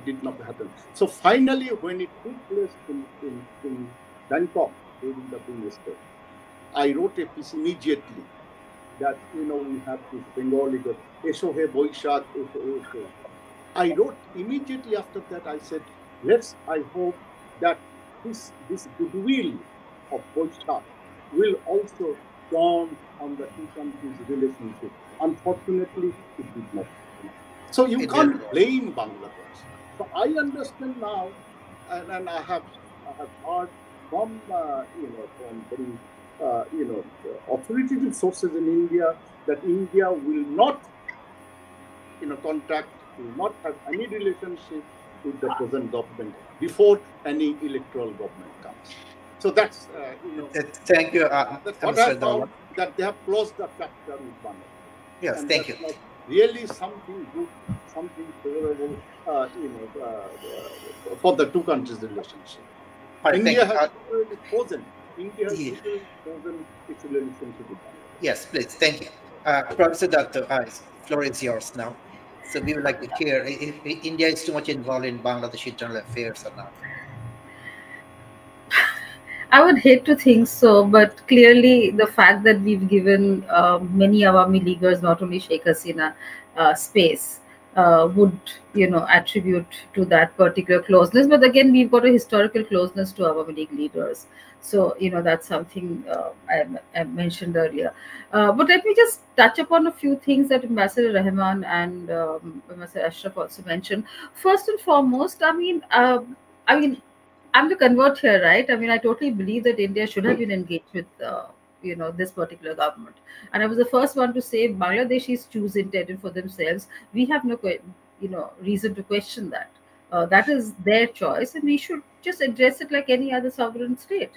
Did not happen. So finally, when it took place in Bangkok during the minister, I wrote a piece immediately that we have this Bengali that Esho he Boishak, Esho. I wrote immediately after that. I said, I hope that this goodwill of Boishak will also dawn on the two countries' relationship. Unfortunately, it did not. So you can't blame Bangladesh. So I understand now, and I have heard from from very authoritative sources in India that India will not contact, will not have any relationship with the present government before any electoral government comes. So that's thank you. That's what I found, that they have closed the chapter with Bangladesh. Yes, thank you. Really something good, something favorable, for the two countries' relationship. Right, India has chosen. India has chosen its relationship with Bangladesh. Yes, please. Thank you. Professor Datta, floor is yours now. So we would like to hear if India is too much involved in Bangladesh internal affairs or not. I would hate to think so, but clearly the fact that we've given many Awami Leaguers, not only Sheikh Hasina, space, would attribute to that particular closeness. But again, we've got a historical closeness to our League leaders, so that's something I mentioned earlier. But let me just touch upon a few things that Ambassador Rahman and Ambassador Ashraf also mentioned. First and foremost, I mean, I'm the convert here, right? I mean, I totally believe that India should have been engaged with, this particular government. And I was the first one to say Bangladeshis choose interim for themselves. We have no, reason to question that. That is their choice, and we should just address it like any other sovereign state.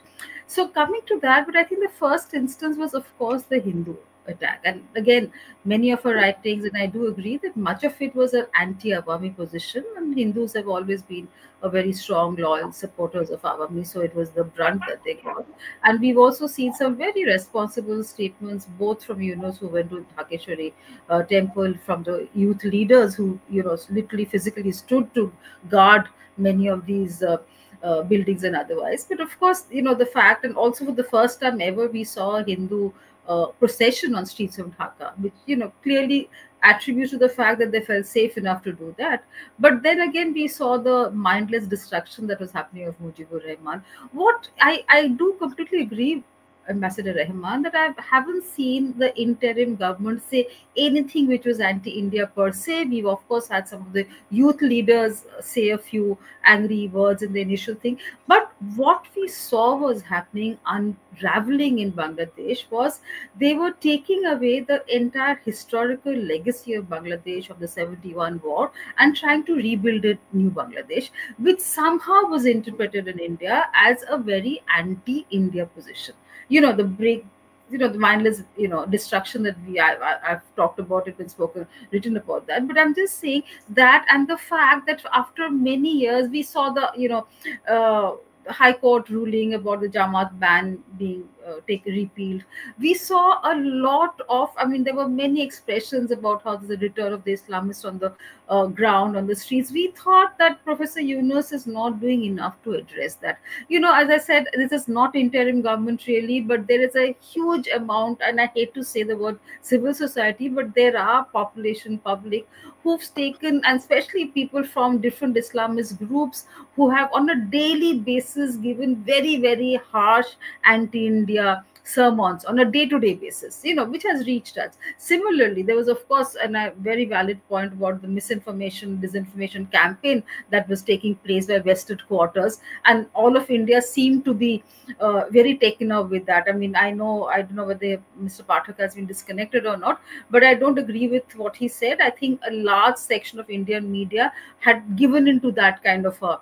So coming to that, but I think the first instance was, of course, the Hindu attack. And again, many of her writings, and I do agree that much of it was an anti-Awami position, and Hindus have always been a very strong, loyal supporters of Awami, so it was the brunt that they got. And we've also seen some very responsible statements, both from Yunus, who went to Dhakeshwari temple, from the youth leaders who, literally physically stood to guard many of these buildings and otherwise. But of course, the fact, and also for the first time ever, we saw a Hindu procession on streets of Dhaka, which clearly attributes to the fact that they felt safe enough to do that. But then again, we saw the mindless destruction that was happening of Mujibur Rahman. What I do completely agree, Ambassador Rahman, that I haven't seen the interim government say anything which was anti-India per se. We've of course had some of the youth leaders say a few angry words in the initial thing, but what we saw was happening, unraveling in Bangladesh, was they were taking away the entire historical legacy of Bangladesh, of the 71 war, and trying to rebuild it new Bangladesh, which somehow was interpreted in India as a very anti-India position. The break, the mindless, destruction that I've talked about it, been written about that. But I'm just saying that, and the fact that after many years we saw the, High Court ruling about the Jamaat ban being repealed. We saw a lot of, there were many expressions about how there's a return of the Islamists on the ground, on the streets. We thought that Professor Yunus is not doing enough to address that. As I said, this is not interim government really, but there is a huge amount, and I hate to say the word civil society, but there are public who've taken, and especially people from different Islamist groups who have on a daily basis given very, very harsh anti-India sermons on a day-to-day basis, which has reached us. Similarly, there was, of course, a very valid point about the disinformation campaign that was taking place by vested quarters, and all of India seemed to be very taken up with that. I don't know whether Mr. Pathak has been disconnected or not, but I don't agree with what he said. I think a large section of Indian media had given into that kind of a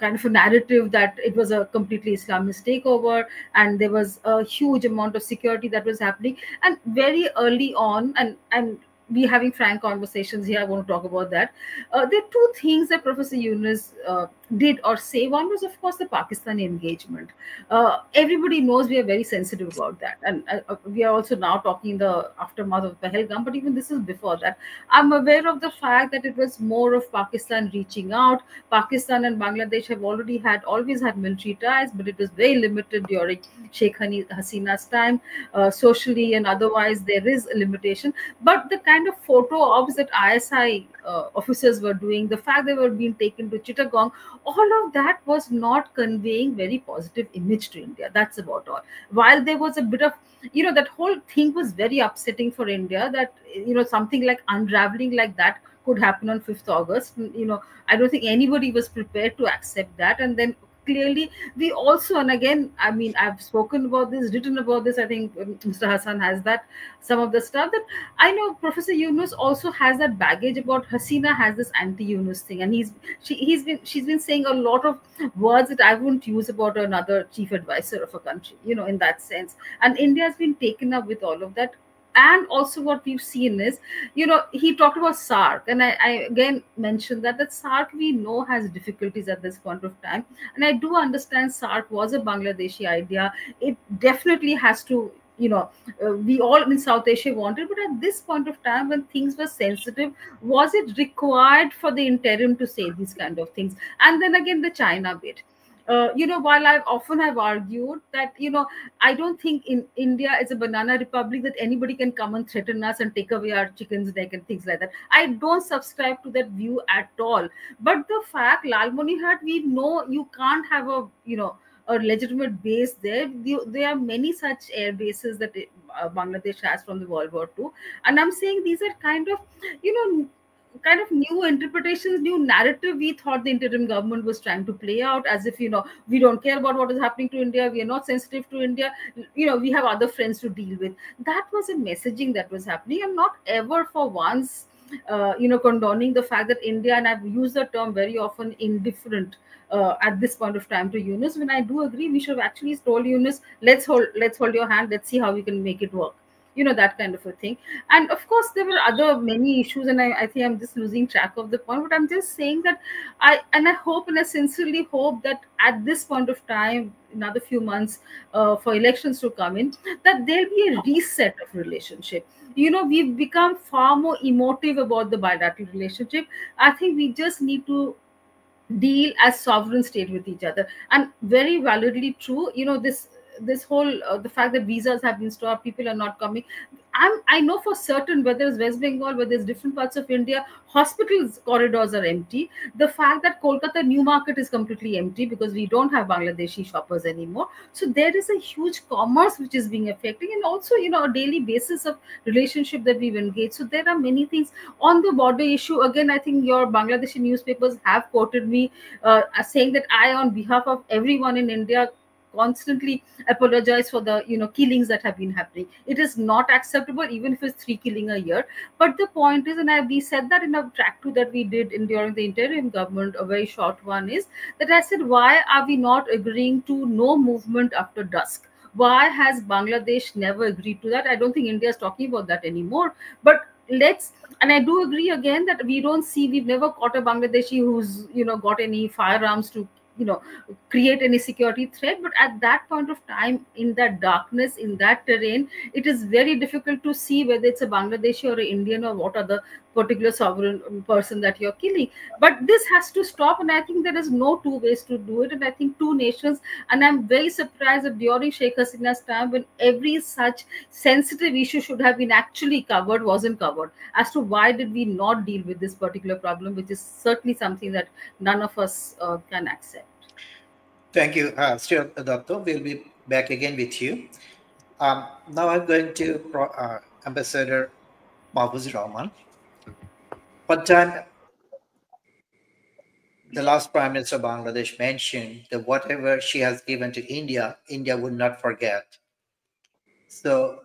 kind of a narrative that it was a completely Islamist takeover, and there was a huge amount of security that was happening. And very early on, and we having frank conversations here, I want to talk about that. There are two things that Professor Yunus did or say. One was, of course, the Pakistani engagement. Everybody knows we are very sensitive about that, and we are also now talking the aftermath of Pahalgam, but even this is before that. I'm aware of the fact that it was more of Pakistan reaching out. Pakistan and Bangladesh have always had military ties, but it was very limited during Sheikh Hasina's time. Socially and otherwise, there is a limitation. But the kind of photo ops that ISI officers were doing, the fact they were being taken to Chittagong, all of that was not conveying very positive image to India. That's about all. While there was a bit of, that whole thing was very upsetting for India, that, something like unraveling like that could happen on 5th August. I don't think anybody was prepared to accept that. And then clearly we also, and again, I've spoken about this, written about this. I think Mr. Hassan has that, some of the stuff that I know. Professor Yunus also has that baggage about Hasina has this anti-Yunus thing, and she's been saying a lot of words that I wouldn't use about another chief advisor of a country, in that sense. And India has been taken up with all of that. And also what we've seen is, he talked about SARC, and I again mentioned that SARC we know has difficulties at this point of time. And I do understand SARC was a Bangladeshi idea. It definitely has to, we all in South Asia wanted, but at this point of time when things were sensitive, was it required for the interim to say these kind of things? And then again, the China bit. while I often have argued that, I don't think in India is a banana republic that anybody can come and threaten us and take away our chicken's neck and things like that. I don't subscribe to that view at all. But the fact, Lalmonihat, we know you can't have a legitimate base there. There are many such air bases that Bangladesh has from the World War II, and I'm saying these are you know kind of new interpretations, new narrative we thought the interim government was trying to play out, as if, we don't care about what is happening to India, we are not sensitive to India, we have other friends to deal with. That was a messaging that was happening. I'm not ever for once condoning the fact that India, and I've used the term very often, indifferent at this point of time to Yunus, when I do agree we should have actually told Yunus, let's hold your hand, let's see how we can make it work, that kind of a thing. And of course there were other many issues, and I think I'm just losing track of the point, but I'm just saying that I hope, and I sincerely hope, that at this point of time, another few months for elections to come in, that there'll be a reset of relationship. We've become far more emotive about the bilateral relationship. I think we just need to deal as sovereign state with each other. And very validly true, this whole the fact that visas have been stopped, people are not coming. I know for certain, whether it's West Bengal, whether it's different parts of India, hospitals corridors are empty. The fact that Kolkata New Market is completely empty because we don't have Bangladeshi shoppers anymore. So there is a huge commerce which is being affected, and also, a daily basis of relationship that we've engaged. So there are many things on the border issue. Again, I think your Bangladeshi newspapers have quoted me saying that I, on behalf of everyone in India, constantly apologize for the killings that have been happening. It is not acceptable, even if it's 3 killing a year. But the point is, and we said that in a track 2 that we did during the interim government, a very short one, is that I said, why are we not agreeing to no movement after dusk? Why has Bangladesh never agreed to that? I don't think India is talking about that anymore. But and I do agree again that we've never caught a Bangladeshi who's got any firearms to create any security threat. But at that point of time, in that darkness, in that terrain, it is very difficult to see whether it's a Bangladeshi or an Indian or what other particular sovereign person that you're killing. But this has to stop, and I think there is no two ways to do it. And I think two nations, and I'm very surprised that during Sheikh Hasina's time, when every such sensitive issue should have been actually covered, wasn't covered, as to why did we not deal with this particular problem, which is certainly something that none of us can accept. Thank you, Sreeradha. We'll be back again with you. Now I'm going to Ambassador Mahfuzur Rahman. One time, the last Prime Minister of Bangladesh mentioned that whatever she has given to India, India would not forget. So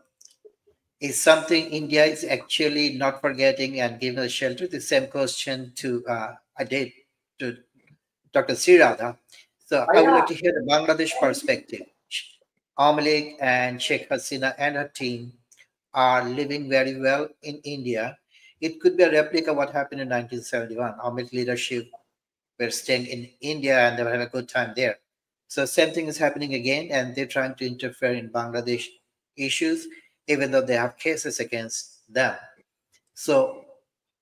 is something India is actually not forgetting and giving us shelter? The same question I did to Dr. Sreeradha. So I would like to hear the Bangladesh perspective. Awami League and Sheikh Hasina and her team are living very well in India. It could be a replica of what happened in 1971. Awami League leadership were staying in India and they were having a good time there. So same thing is happening again, and they're trying to interfere in Bangladesh issues, even though they have cases against them. So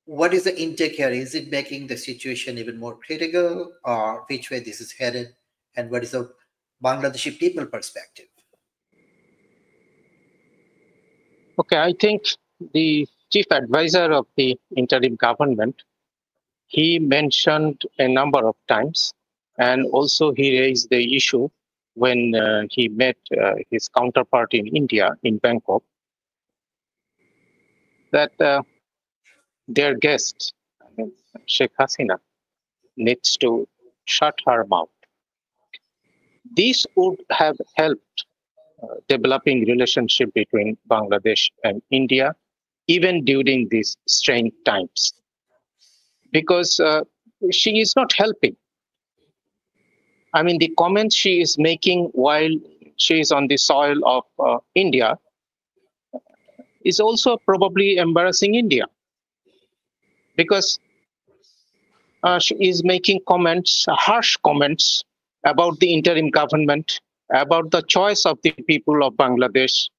what is the intake here? Is it making the situation even more critical, or which way this is headed? And what is the Bangladeshi people perspective? Okay, I think the chief advisor of the interim government, he mentioned a number of times, and also he raised the issue when he met his counterpart in India, in Bangkok, that their guest, Sheikh Hasina, needs to shut her mouth. This would have helped developing relationship between Bangladesh and India, even during these strained times, because she is not helping. I mean, the comments she is making while she is on the soil of India is also probably embarrassing India, because she is making comments, harsh comments about the interim government, about the choice of the people of Bangladesh,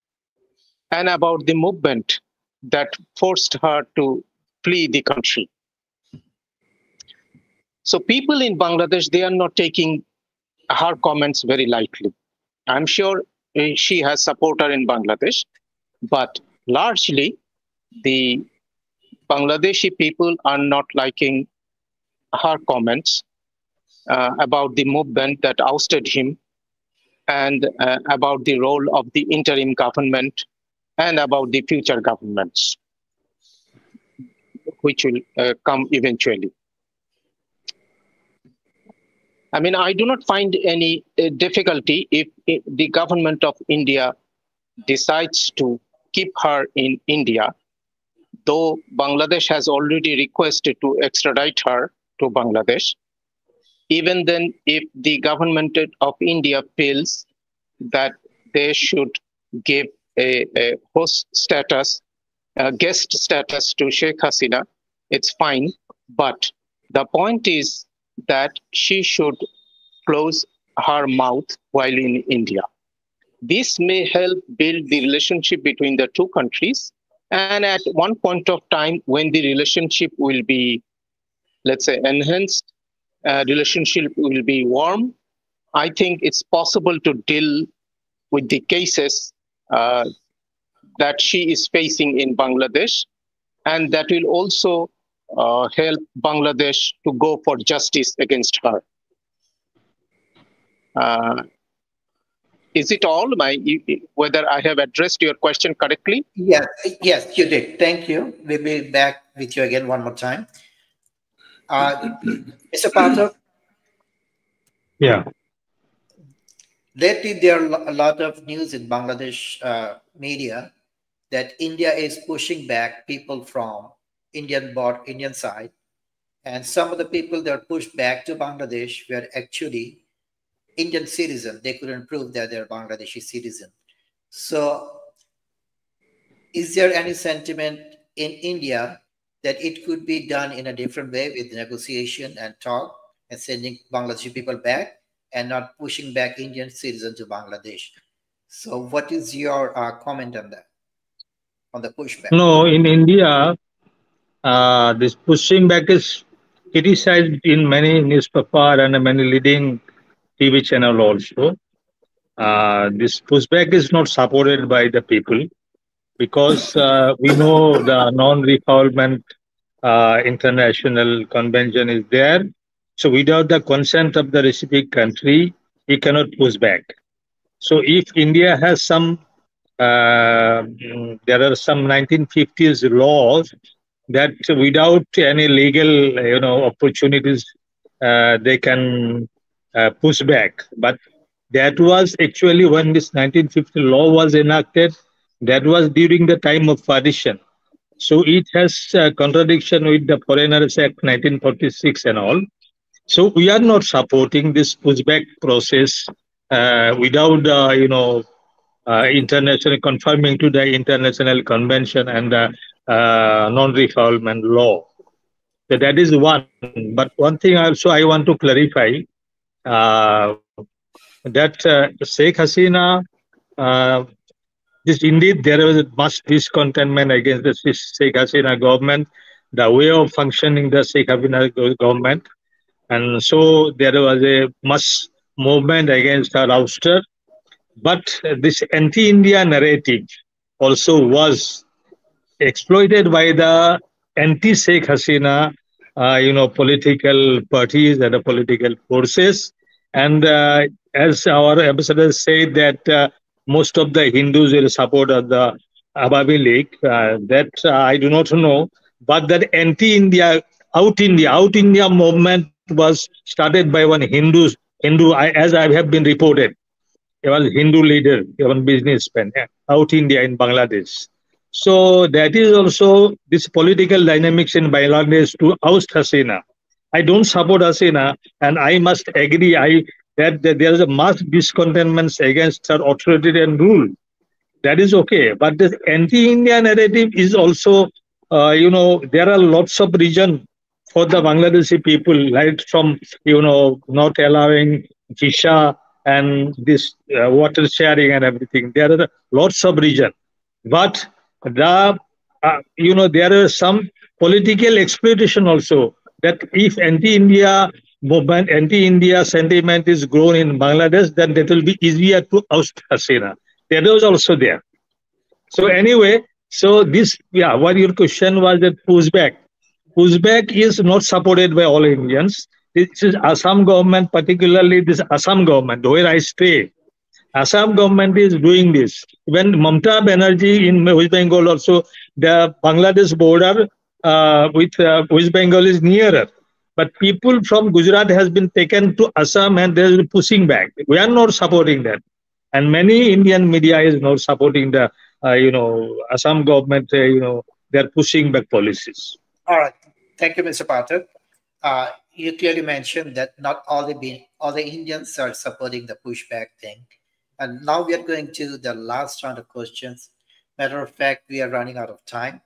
and about the movement that forced her to flee the country. So people in Bangladesh, they are not taking her comments very lightly. I'm sure she has supporter in Bangladesh, but largely the Bangladeshi people are not liking her comments about the movement that ousted him and about the role of the interim government and about the future governments, which will come eventually. I mean, I do not find any difficulty if the government of India decides to keep her in India, though Bangladesh has already requested to extradite her to Bangladesh. Even then, if the government of India feels that they should give a host status, a guest status to Sheikh Hasina, it's fine. But the point is that she should close her mouth while in India. This may help build the relationship between the two countries. And at one point of time, when the relationship will be, let's say, enhanced, relationship will be warm, I think it's possible to deal with the cases that she is facing in Bangladesh. And that will also help Bangladesh to go for justice against her. Is it all? Whether I have addressed your question correctly? Yes, yes, you did. Thank you. We'll be back with you again one more time. Mr. Pathak? Yeah. Lately, there are a lot of news in Bangladesh media that India is pushing back people from Indian side, and some of the people that are pushed back to Bangladesh were actually Indian citizen. They couldn't prove that they're Bangladeshi citizen. So, is there any sentiment in India that it could be done in a different way with negotiation and talk and sending Bangladeshi people back and not pushing back Indian citizens to Bangladesh? So, what is your comment on that, on the pushback? No, in India, this pushing back is criticized in many newspaper and many leading TV channel also. This pushback is not supported by the people because we know the non-refoulement international convention is there. So without the consent of the receiving country, we cannot push back. So if India has some, there are some 1950s laws that without any legal, opportunities, they can push back. But that was actually when this 1950 law was enacted. That was during the time of partition. So it has contradiction with the Foreigners Act 1946 and all. So we are not supporting this pushback process without, international conforming to the international convention and the non-refoulement law. So that is one. But one thing also I want to clarify that Sheikh Hasina, indeed there was much discontentment against the Sheikh Hasina government, the way of functioning the Sheikh Hasina government. And so there was a mass movement against her ouster. But this anti-India narrative also was exploited by the anti-Sheikh Hasina, political parties and political forces. And as our ambassador said that most of the Hindus will support the Awami League, that I do not know. But that anti-India, out India movement was started by one Hindu, as I have been reported. He was Hindu leader, even businessman, out India in Bangladesh. So that is also this political dynamics in Bangladesh to oust Hasina. I don't support Hasina, and I must agree that there is a mass discontentment against her authoritarian rule. That is okay, but this anti-India narrative is also, there are lots of reasons for the Bangladeshi people, right from, not allowing visa and this water sharing and everything. There are lots of reasons. But there are some political exploitation also that if anti-India movement, anti-India sentiment is grown in Bangladesh, then it will be easier to oust Hasina. That was also there. So anyway, so this, yeah, what your question was that pushback. Pushback is not supported by all Indians. This is Assam government, particularly this Assam government, where I stay. Assam government is doing this. When Mamata Banerjee in West Bengal also, the Bangladesh border West Bengal is nearer. But people from Gujarat has been taken to Assam and they are pushing back. We are not supporting that. And many Indian media is not supporting the, Assam government, they are pushing back policies. All right. Thank you, Mr. Pathak. You clearly mentioned that not all the Indians are supporting the pushback thing. And now we are going to the last round of questions. Matter of fact, we are running out of time.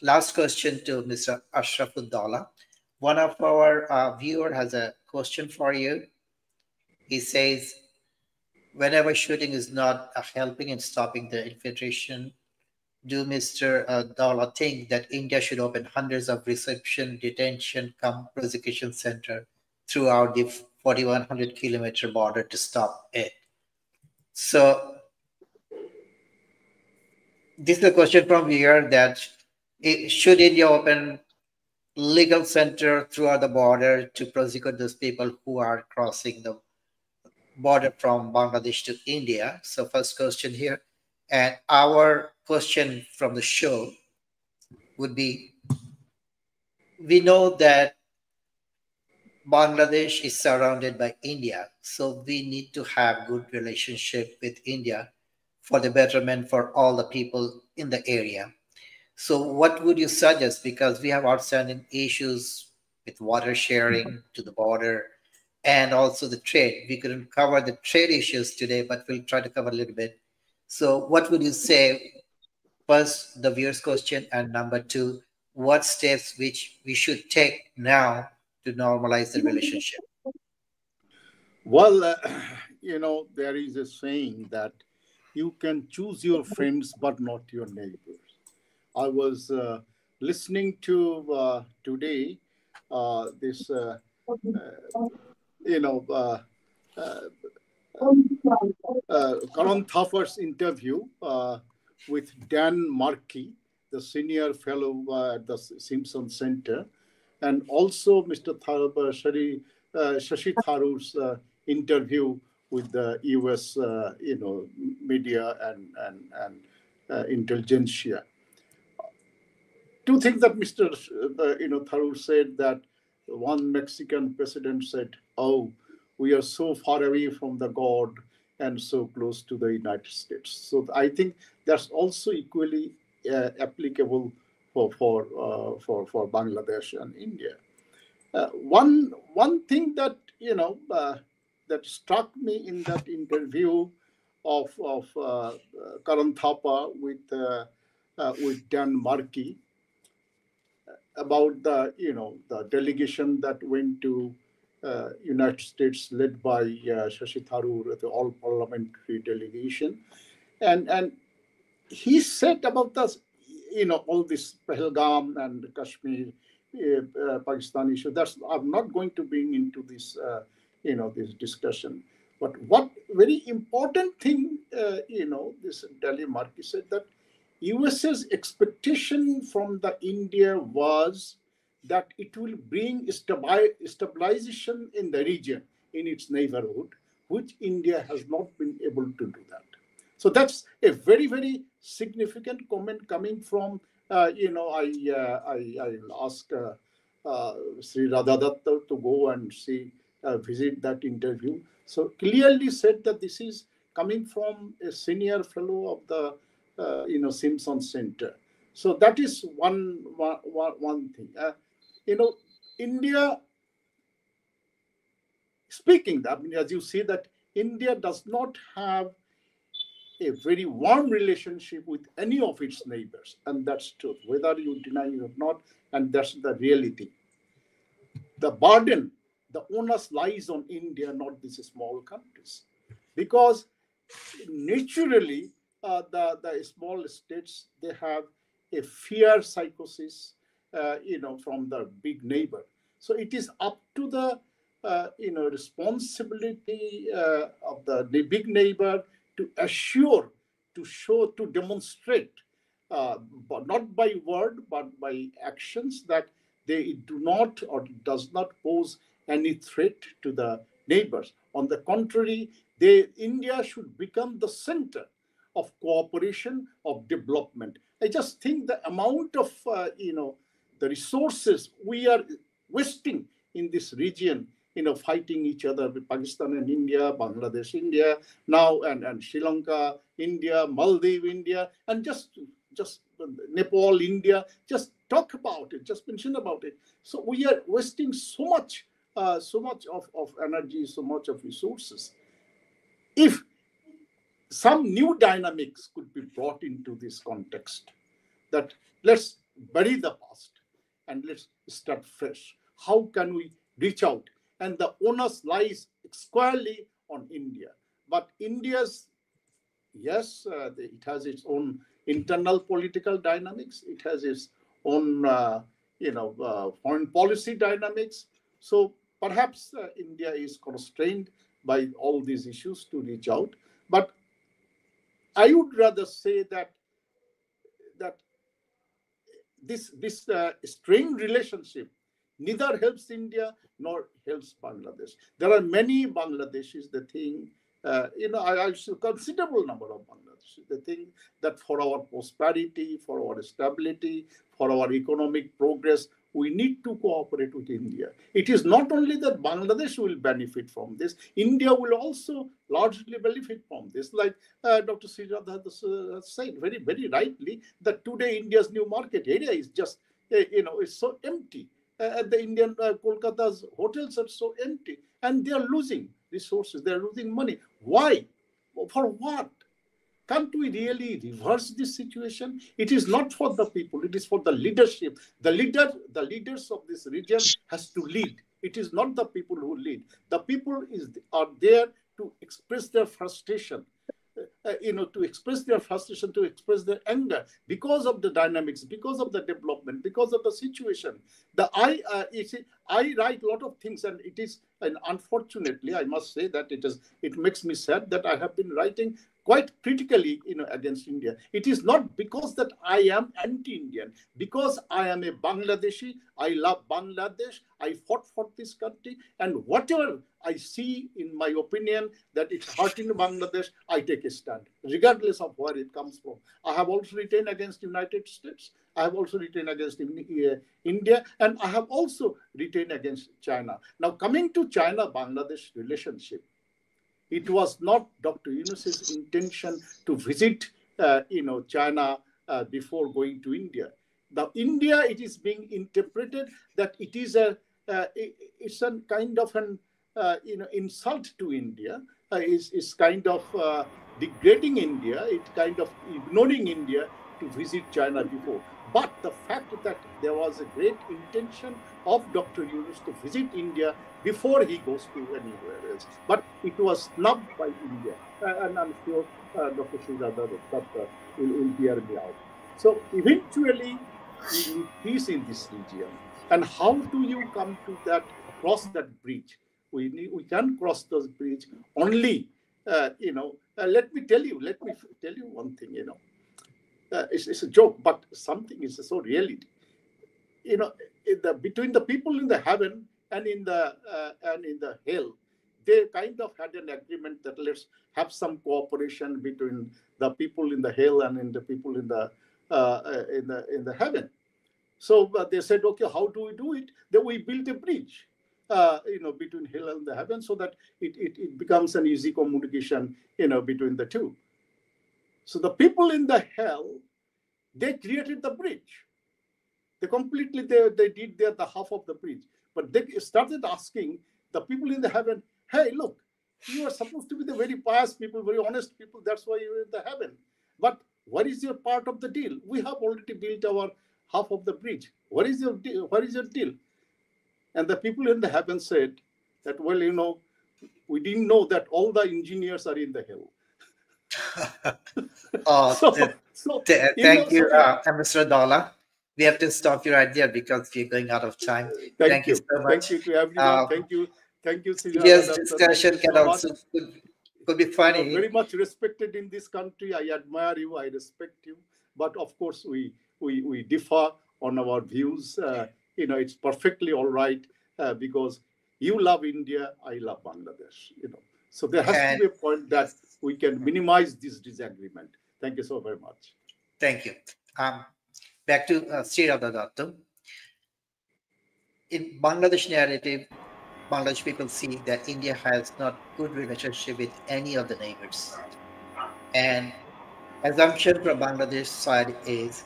Last question to Mr. Ashraf-ud-Dowla. One of our viewer has a question for you. He says, whenever shooting is not helping in stopping the infiltration, do Mr. Dowla think that India should open hundreds of reception, detention, prosecution center throughout the 4,100-kilometer border to stop it? So this is a question from here that should India open legal center throughout the border to prosecute those people who are crossing the border from Bangladesh to India? So first question here. And our question from the show would be, we know that Bangladesh is surrounded by India, so we need to have good relationship with India for the betterment for all the people in the area. So what would you suggest? Because we have outstanding issues with water sharing to the border and also the trade. We couldn't cover the trade issues today, but we'll try to cover a little bit. So what would you say? First, the viewer's question, and number two, what steps which we should take now to normalize the relationship? Well, there is a saying that you can choose your friends but not your neighbors. I was listening to today this, Karan Thapar's interview with Dan Markey, the senior fellow at the Simpson Center, and also Mr. Shashi Tharoor's interview with the U.S. media and intelligentsia. Two things that Mr. Tharoor said, that one Mexican president said, "Oh, we are so far away from the God and so close to the United States." So I think that's also equally applicable for Bangladesh and India. One thing that that struck me in that interview of Karan Thapa with Dan Markey about the delegation that went to United States led by Shashi Tharoor, the all parliamentary delegation, and he said about this, all this Pahalgam and Kashmir, Pakistan issue. That's, I'm not going to bring into this, this discussion. But what very important thing, this Delhi Markey said that USA's expectation from the India was that it will bring stabilization in the region, in its neighborhood, which India has not been able to do that. So that's a very, very significant comment coming from, I'll ask Sreeradha Datta to go and visit that interview. So clearly said that this is coming from a senior fellow of the, Simpson Center. So that is one thing. India, speaking that, as you see that India does not have a very warm relationship with any of its neighbors, and that's true, whether you deny it or not, and that's the reality. The burden, the onus lies on India, not these small countries, because naturally the small states, they have a fear psychosis, from the big neighbor. So it is up to the responsibility of the big neighbor to assure, to show, to demonstrate, but not by word but by actions, that they do not or does not pose any threat to the neighbors. On the contrary, India should become the center of cooperation, of development. I just think the amount of the resources we are wasting in this region, fighting each other with Pakistan and India, Bangladesh, India, now and Sri Lanka, India, Maldives, India, and just Nepal, India. Just talk about it, just mention about it. So we are wasting so much of energy, so much of resources. If some new dynamics could be brought into this context, that let's bury the past and let's start fresh. How can we reach out? And the onus lies squarely on India. But India's, yes, it has its own internal political dynamics. It has its own, foreign policy dynamics. So perhaps India is constrained by all these issues to reach out. But I would rather say that this strained relationship neither helps India nor helps Bangladesh. There are many Bangladeshis that think, I see a considerable number of Bangladeshis, they think that for our prosperity, for our stability, for our economic progress, we need to cooperate with India. It is not only that Bangladesh will benefit from this, India will also largely benefit from this. Like Dr. Sreeradha has said very, very rightly, that today India's new market area is just, is so empty. The Indian Kolkata's hotels are so empty, and they are losing resources, they are losing money. Why? For what? Can't we really reverse this situation? It is not for the people, it is for the leadership. The leaders of this region has to lead. It is not the people who lead. The people are there to express their frustration, to express their anger because of the dynamics, because of the development, because of the situation. I write a lot of things, and it is, and unfortunately, I must say that it makes me sad that I have been writing quite critically, against India. It is not because that I am anti-Indian, because I am a Bangladeshi. I love Bangladesh. I fought for this country, and whatever I see, in my opinion, that it's hurting Bangladesh, I take a stand, regardless of where it comes from. I have also written against United States. I have also written against India, and I have also written against China. Now, coming to China-Bangladesh relationship, it was not Dr. Yunus's intention to visit, China before going to India. Now, India, it is being interpreted that it is it's a kind of an insult to India. It's kind of degrading India. It's kind of ignoring India to visit China before. But the fact that there was a great intention of Dr. Yunus to visit India before he goes to anywhere else, but it was snubbed by India. And I'm sure Dr. Sreeradha will hear me out. So eventually, we need peace in this region. And how do you come to that, cross that bridge? We can cross those bridge only, let me tell you one thing, it's a joke, but something is so reality. Between the people in the heaven and in the hell, they kind of had an agreement that let's have some cooperation between the people in the hell and in the people in the heaven. So they said, okay, how do we do it? Then we built a bridge, between hell and the heaven, so that it becomes an easy communication, between the two. So the people in the hell, they created the bridge. They did the half of the bridge. But they started asking the people in the heaven, hey, look, you are supposed to be the very pious people, very honest people. That's why you're in the heaven. But what is your part of the deal? We have already built our half of the bridge. What is your deal? What is your deal? And the people in the heaven said that, well, we didn't know that all the engineers are in the hell. Thank you, Mr. Dowla. we have to stop you right there because we're going out of time. Thank You you. so much. Thank you to everyone. Thank you. Thank you, Sreeradha. Serious Doctor. Thank discussion you can so much. also could be funny. You are very much respected in this country. I admire you. I respect you. But of course, we differ on our views. It's perfectly all right because you love India, I love Bangladesh. So there has to be a point that we can minimize this disagreement. Thank you so very much. Thank you. Back to Sreeradha Datta. In Bangladesh narrative, Bangladesh people see that India has not good relationship with any of the neighbors. And assumption from Bangladesh side is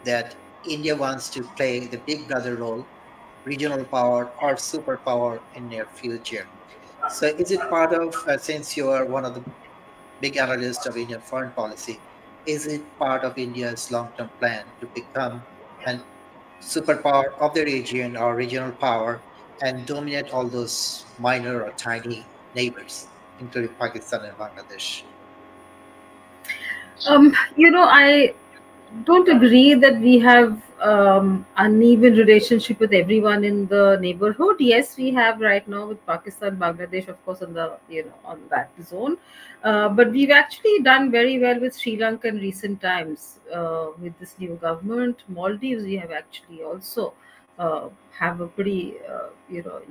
that India wants to play the big brother role, regional power or superpower in near future. So is it part of, since you are one of the big analysts of Indian foreign policy, is it part of India's long-term plan to become an superpower of the region or regional power and dominate all those minor or tiny neighbors, including Pakistan and Bangladesh? I don't agree that we have uneven relationship with everyone in the neighborhood. Yes, we have right now with Pakistan, Bangladesh, of course, on the on that zone. But we've actually done very well with Sri Lanka in recent times with this new government. Maldives, we have actually also have a pretty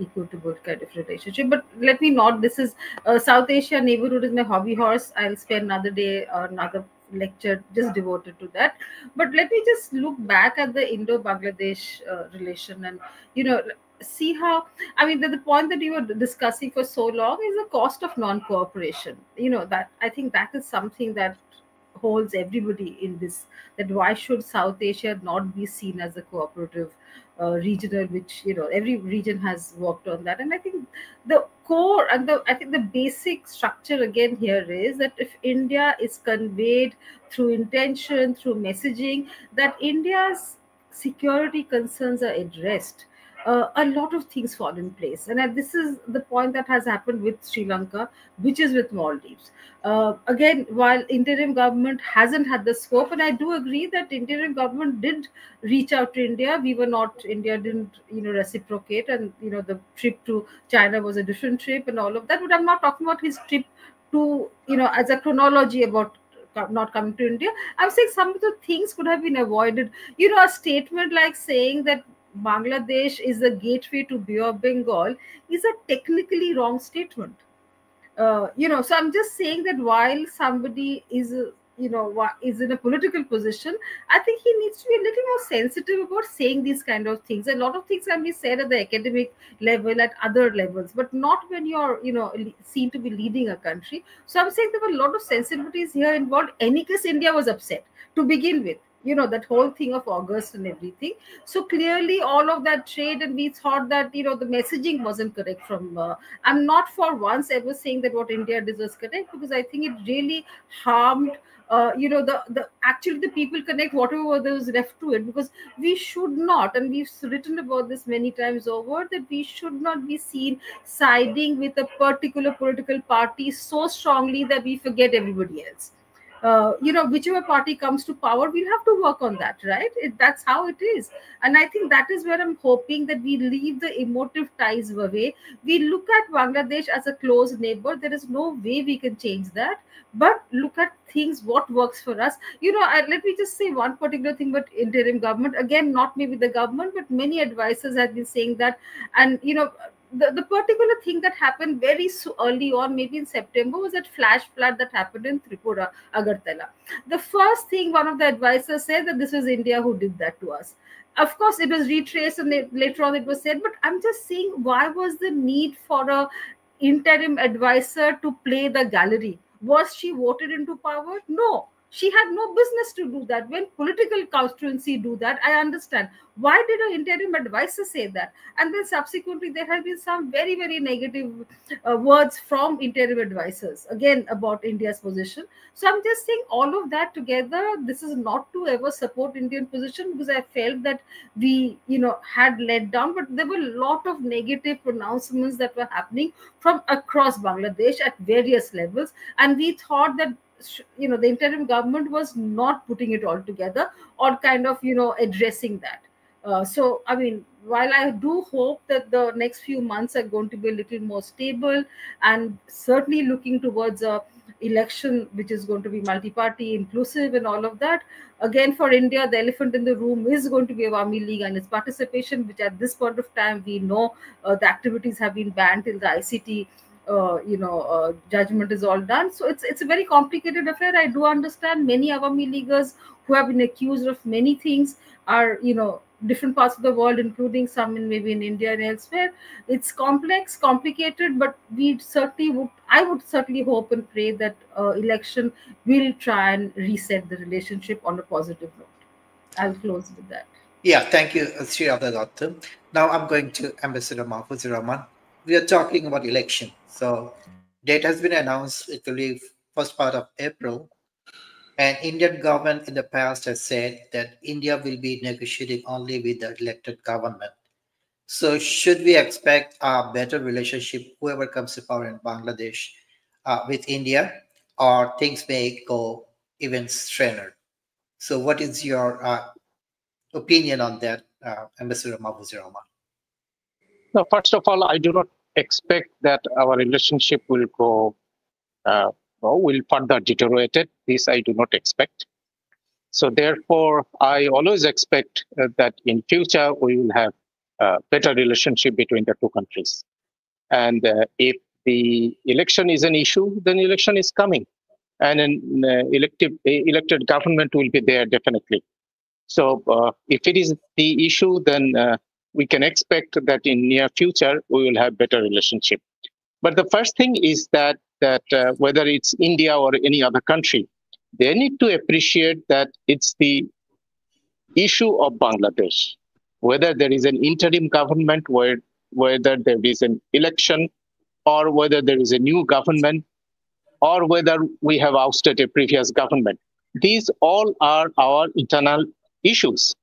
equitable kind of relationship. But let me not. This is South Asia neighborhood is my hobby horse. I'll spend another day or another lecture just devoted to that. But let me just look back at the Indo-Bangladesh relation and see how, I mean, the point that you were discussing for so long is the cost of non-cooperation. That I think that is something that holds everybody in this, that why should South Asia not be seen as a cooperative regional, which every region has worked on that. And I think the core and I think the basic structure again here is that if India is conveyed through intention, through messaging, that India's security concerns are addressed, a lot of things fall in place. And this is the point that has happened with Sri Lanka, which is with Maldives. Again, while interim government hasn't had the scope, and I do agree that interim government did reach out to India. India didn't, reciprocate, and the trip to China was a different trip and all of that. But I'm not talking about his trip to, as a chronology about not coming to India. I'm saying some of the things could have been avoided. A statement like saying that Bangladesh is the gateway to Bay of Bengal is a technically wrong statement. So I'm just saying that while somebody is is in a political position, I think he needs to be a little more sensitive about saying these kind of things. A lot of things can be said at the academic level, at other levels, but not when you're seen to be leading a country. So I'm saying there were a lot of sensitivities here involved. Any case, India was upset to begin with, that whole thing of August and everything. So clearly all of that trade, and we thought that the messaging wasn't correct from I'm not for once ever saying that what India did was correct, because I think it really harmed the actually the people connect whatever there was left to it. Because we should not, and we've written about this many times over, that we should not be seen siding with a particular political party so strongly that we forget everybody else. Whichever party comes to power, we'll have to work on that, right? That's how it is. And I think that is where I'm hoping that we leave the emotive ties away. We look at Bangladesh as a close neighbor. There is no way we can change that. But look at things, what works for us. Let me just say one particular thing about interim government. Again, not maybe the government, but many advisors have been saying that. And, the particular thing that happened very early on, maybe in September, was that flash flood that happened in Tripura, Agartala. The first thing one of the advisors said that this was India who did that to us. Of course, it was retraced and later on it was said, but I'm just saying, why was the need for a interim advisor to play the gallery? Was she voted into power? No. She had no business to do that. When political constituency do that, I understand. Why did an interim advisor say that? And then subsequently, there have been some very, very negative words from interim advisors, again, about India's position. So I'm just saying all of that together, this is not to ever support Indian position, because I felt that we, had let down, but there were a lot of negative pronouncements that were happening from across Bangladesh at various levels. And we thought that the interim government was not putting it all together or kind of addressing that. So I mean, while I do hope that the next few months are going to be a little more stable, and certainly looking towards a election which is going to be multi-party, inclusive, and all of that. Again, for India, the elephant in the room is going to be Awami League and its participation, which at this point of time we know the activities have been banned till the ICT judgment is all done. So it's a very complicated affair. I do understand many Awami Leaguers who have been accused of many things are different parts of the world, including some in maybe in India and elsewhere. It's complex, complicated, but I would certainly hope and pray that election will try and reset the relationship on a positive note. I'll close with that. Yeah, thank you, Sreeradha. Now I'm going to Ambassador Mahfuzur Rahman. We are talking about election. So date has been announced. It will be first part of April. And Indian government in the past has said that India will be negotiating only with the elected government. So should we expect a better relationship, whoever comes to power in Bangladesh, with India, or things may go even strainer? So what is your opinion on that, Ambassador Mahfuzur Rahman? No, first of all, I do not expect that our relationship will go will further deteriorate. This I do not expect. So therefore, I always expect that in future we will have a better relationship between the two countries. And if the election is an issue, then election is coming, and an elected government will be there definitely. So if it is the issue, then we can expect that in near future we will have better relationship. But the first thing is that whether it's India or any other country, they need to appreciate that it's the issue of Bangladesh. Whether there is an interim government, whether there is an election, or whether there is a new government, or whether we have ousted a previous government. These all are our internal issues.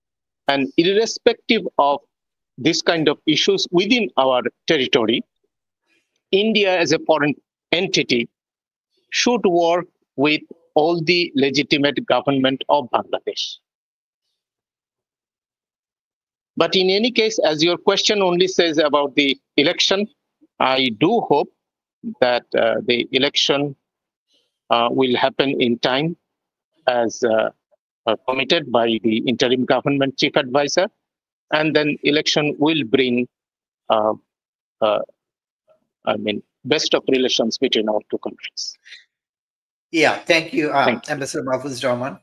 And irrespective of this kind of issues within our territory, India as a foreign entity should work with all the legitimate government of Bangladesh. But in any case, as your question only says about the election, I do hope that the election will happen in time as committed by the interim government chief advisor, and then election will bring, best of relations between our two countries. Yeah, thank you, Thank you. Ambassador Mahfuzur Rahman.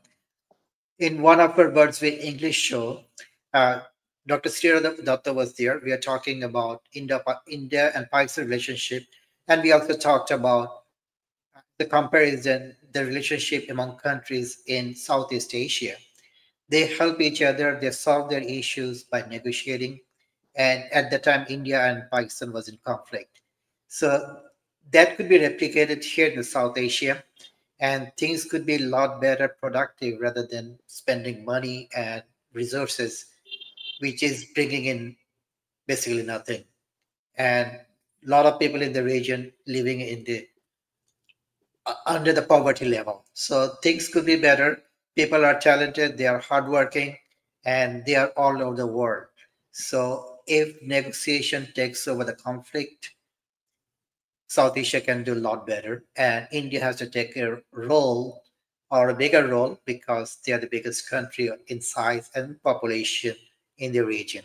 In one of our Birds with English show, Dr. Sreeradha Datta was there. We are talking about India and Pakistan relationship, and we also talked about the comparison, the relationship among countries in Southeast Asia. They help each other, they solve their issues by negotiating. And at the time, India and Pakistan was in conflict. So that could be replicated here in South Asia, and things could be a lot better productive rather than spending money and resources, which is bringing in basically nothing. And a lot of people in the region living in the under the poverty level. So things could be better. People are talented, they are hardworking, and they are all over the world. So if negotiation takes over the conflict, South Asia can do a lot better. And India has to take a role or a bigger role because they are the biggest country in size and population in the region.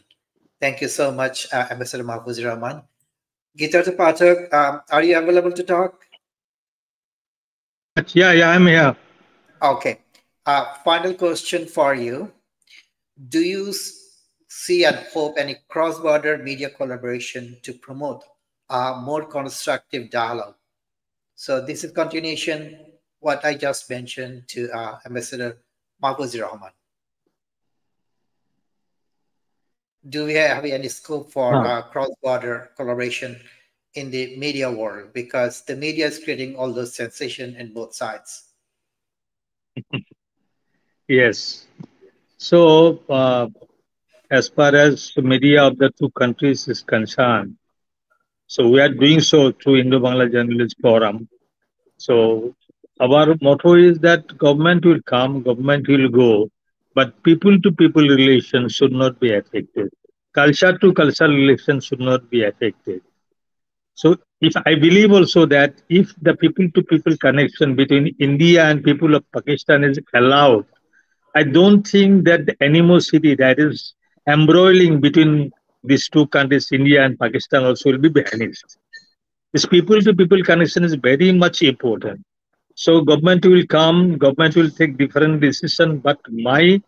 Thank you so much, Ambassador Mahfuzur Rahman. Geethartha Pathak, are you available to talk? Yeah, I'm here. Okay. Final question for you. Do you see and hope any cross-border media collaboration to promote a more constructive dialogue? So this is continuation what I just mentioned to Ambassador Mahfuzur Rahman. Do we have any scope for cross-border collaboration in the media world? Because the media is creating all those sensation in both sides. Yes. So, as far as the media of the two countries is concerned, so we are doing so through Indo-Bangla Journalist Forum. So our motto is that government will come, government will go, but people to people relations should not be affected. Culture to culture relations should not be affected. So if I believe also that if the people to people connection between India and people of Pakistan is allowed, I don't think that the animosity that is embroiling between these two countries, India and Pakistan, also will be vanished. This people to people connection is very much important. So government will come, government will take different decision, but my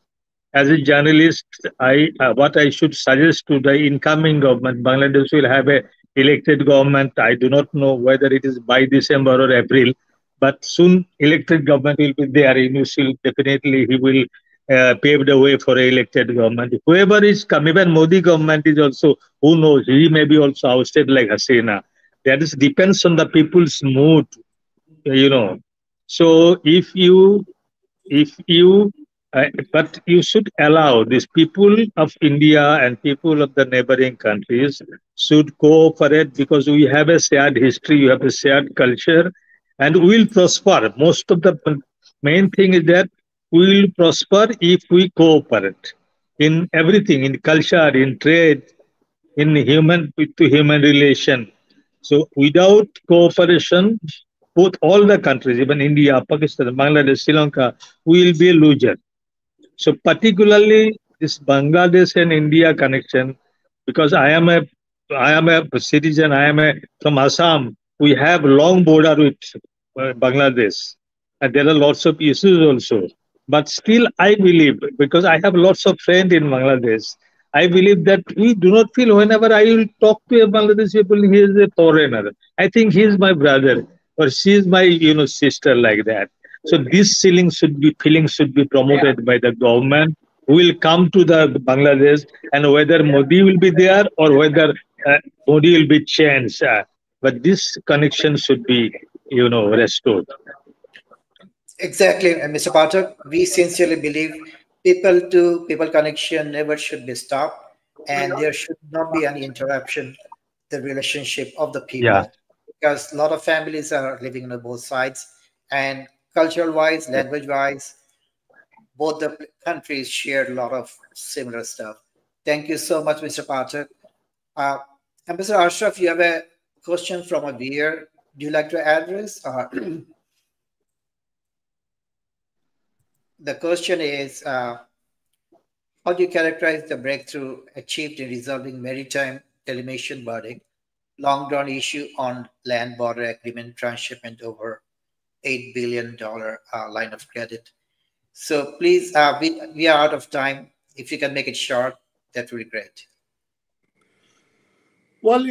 as a journalist, I what I should suggest to the incoming government, Bangladesh will have a elected government. I do not know whether it is by December or April, but soon elected government will be there. Initially, definitely he will pave the way for a elected government. Whoever is come, even Modi government is also, who knows, he may be also ousted like Hasina. That is depends on the people's mood, you know. So if you but you should allow these people of India and people of the neighboring countries should cooperate because we have a shared history, we have a shared culture, and we will prosper. Most of the main thing is that we will prosper if we cooperate in everything, in culture, in trade, in human to human relation. So without cooperation, both all the countries, even India, Pakistan, Bangladesh, Sri Lanka, will be a loser. So particularly this Bangladesh and India connection, because I am a citizen, I am a from Assam. We have long border with Bangladesh, and there are lots of issues also. But still, I believe because I have lots of friends in Bangladesh. I believe that we do not feel whenever I will talk to a Bangladeshi people, he is a foreigner. I think he is my brother or she is my sister like that. So this feeling should be promoted by the government who will come to the Bangladesh, and whether Modi will be there or whether Modi will be changed. But this connection should be restored. Exactly, Mr. Pathak. We sincerely believe people to people connection never should be stopped, and there should not be any interruption the relationship of the Yeah. people, because a lot of families are living on both sides, and cultural wise, language wise, both the countries share a lot of similar stuff. Thank you so much, Mr. Pathak. Uh, and Mr. Ashraf, you have a question from a viewer. Do you like to address? The question is, how do you characterize the breakthrough achieved in resolving maritime delimation verdict, long-drawn issue on land border agreement transshipment over $8 billion line of credit? So please, we are out of time. If you can make it short, that would be great. Well,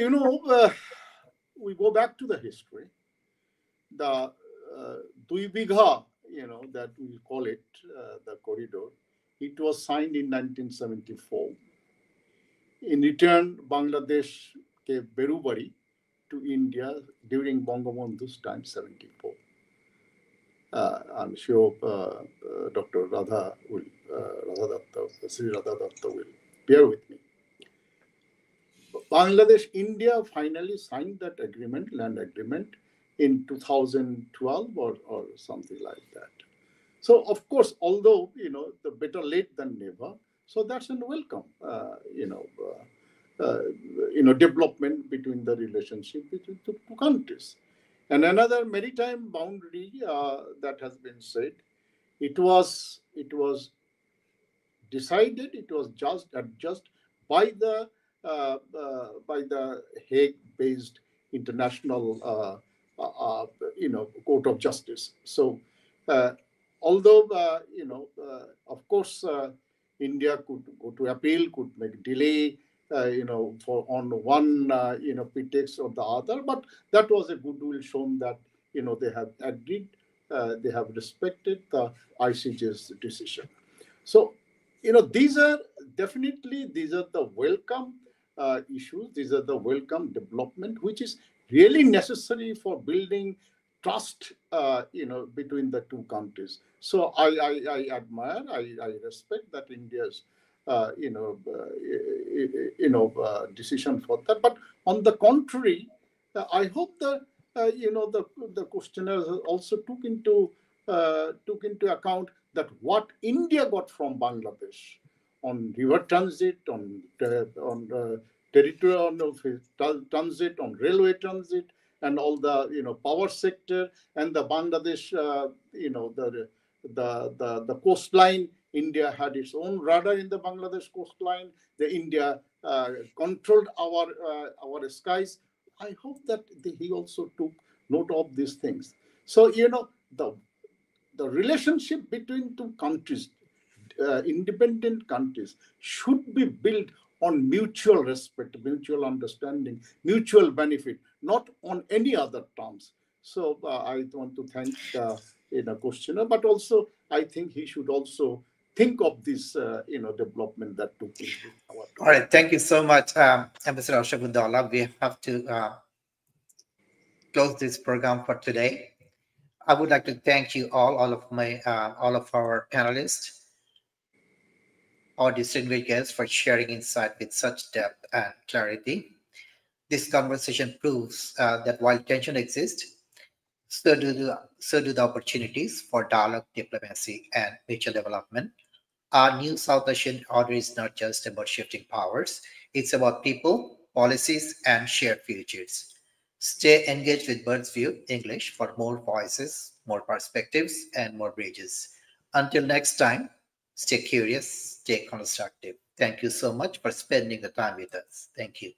we go back to the history. The Dui Bigha, that we call it, the corridor, it was signed in 1974. In return, Bangladesh gave Berubari to India during Bangabandhu's time, 74. I'm sure Dr. Radha Datta, Sreeradha Datta will bear with me. Bangladesh, India finally signed that agreement, land agreement, in 2012 or something like that. So, of course, although, the better late than never, so that's a welcome, development between the relationship between the two countries. And another maritime boundary that has been said, it was decided, it was just adjusted by the Hague-based international court of justice. So, although of course, India could go to appeal, could make delay, for on one pretext or the other, but that was a goodwill shown that they have agreed, they have respected the ICJ's decision. So, these are the welcome issues. These are the welcome development, which is really necessary for building trust, between the two countries. So I admire, I respect that India's, decision for that. But on the contrary, I hope that the questioners also took into account that what India got from Bangladesh on river transit, on territorial transit, on railway transit, and all the power sector, and the Bangladesh, the coastline. India had its own radar in the Bangladesh coastline. The India controlled our skies. I hope that he also took note of these things. So the relationship between two countries, independent countries, should be built on mutual respect, mutual understanding, mutual benefit, not on any other terms. So I want to thank the questioner, but also I think he should also think of this development that took place. All right, thank you so much, Ambassador Ashraf-ud-Dowla. We have to close this program for today. I would like to thank you all of our panelists, our distinguished guests, for sharing insight with such depth and clarity. This conversation proves that while tension exists, so do the opportunities for dialogue, diplomacy, and mutual development. Our new South Asian order is not just about shifting powers, it's about people, policies, and shared futures. Stay engaged with Bird's View English for more voices, more perspectives, and more bridges. Until next time, stay curious, stay constructive. Thank you so much for spending the time with us. Thank you.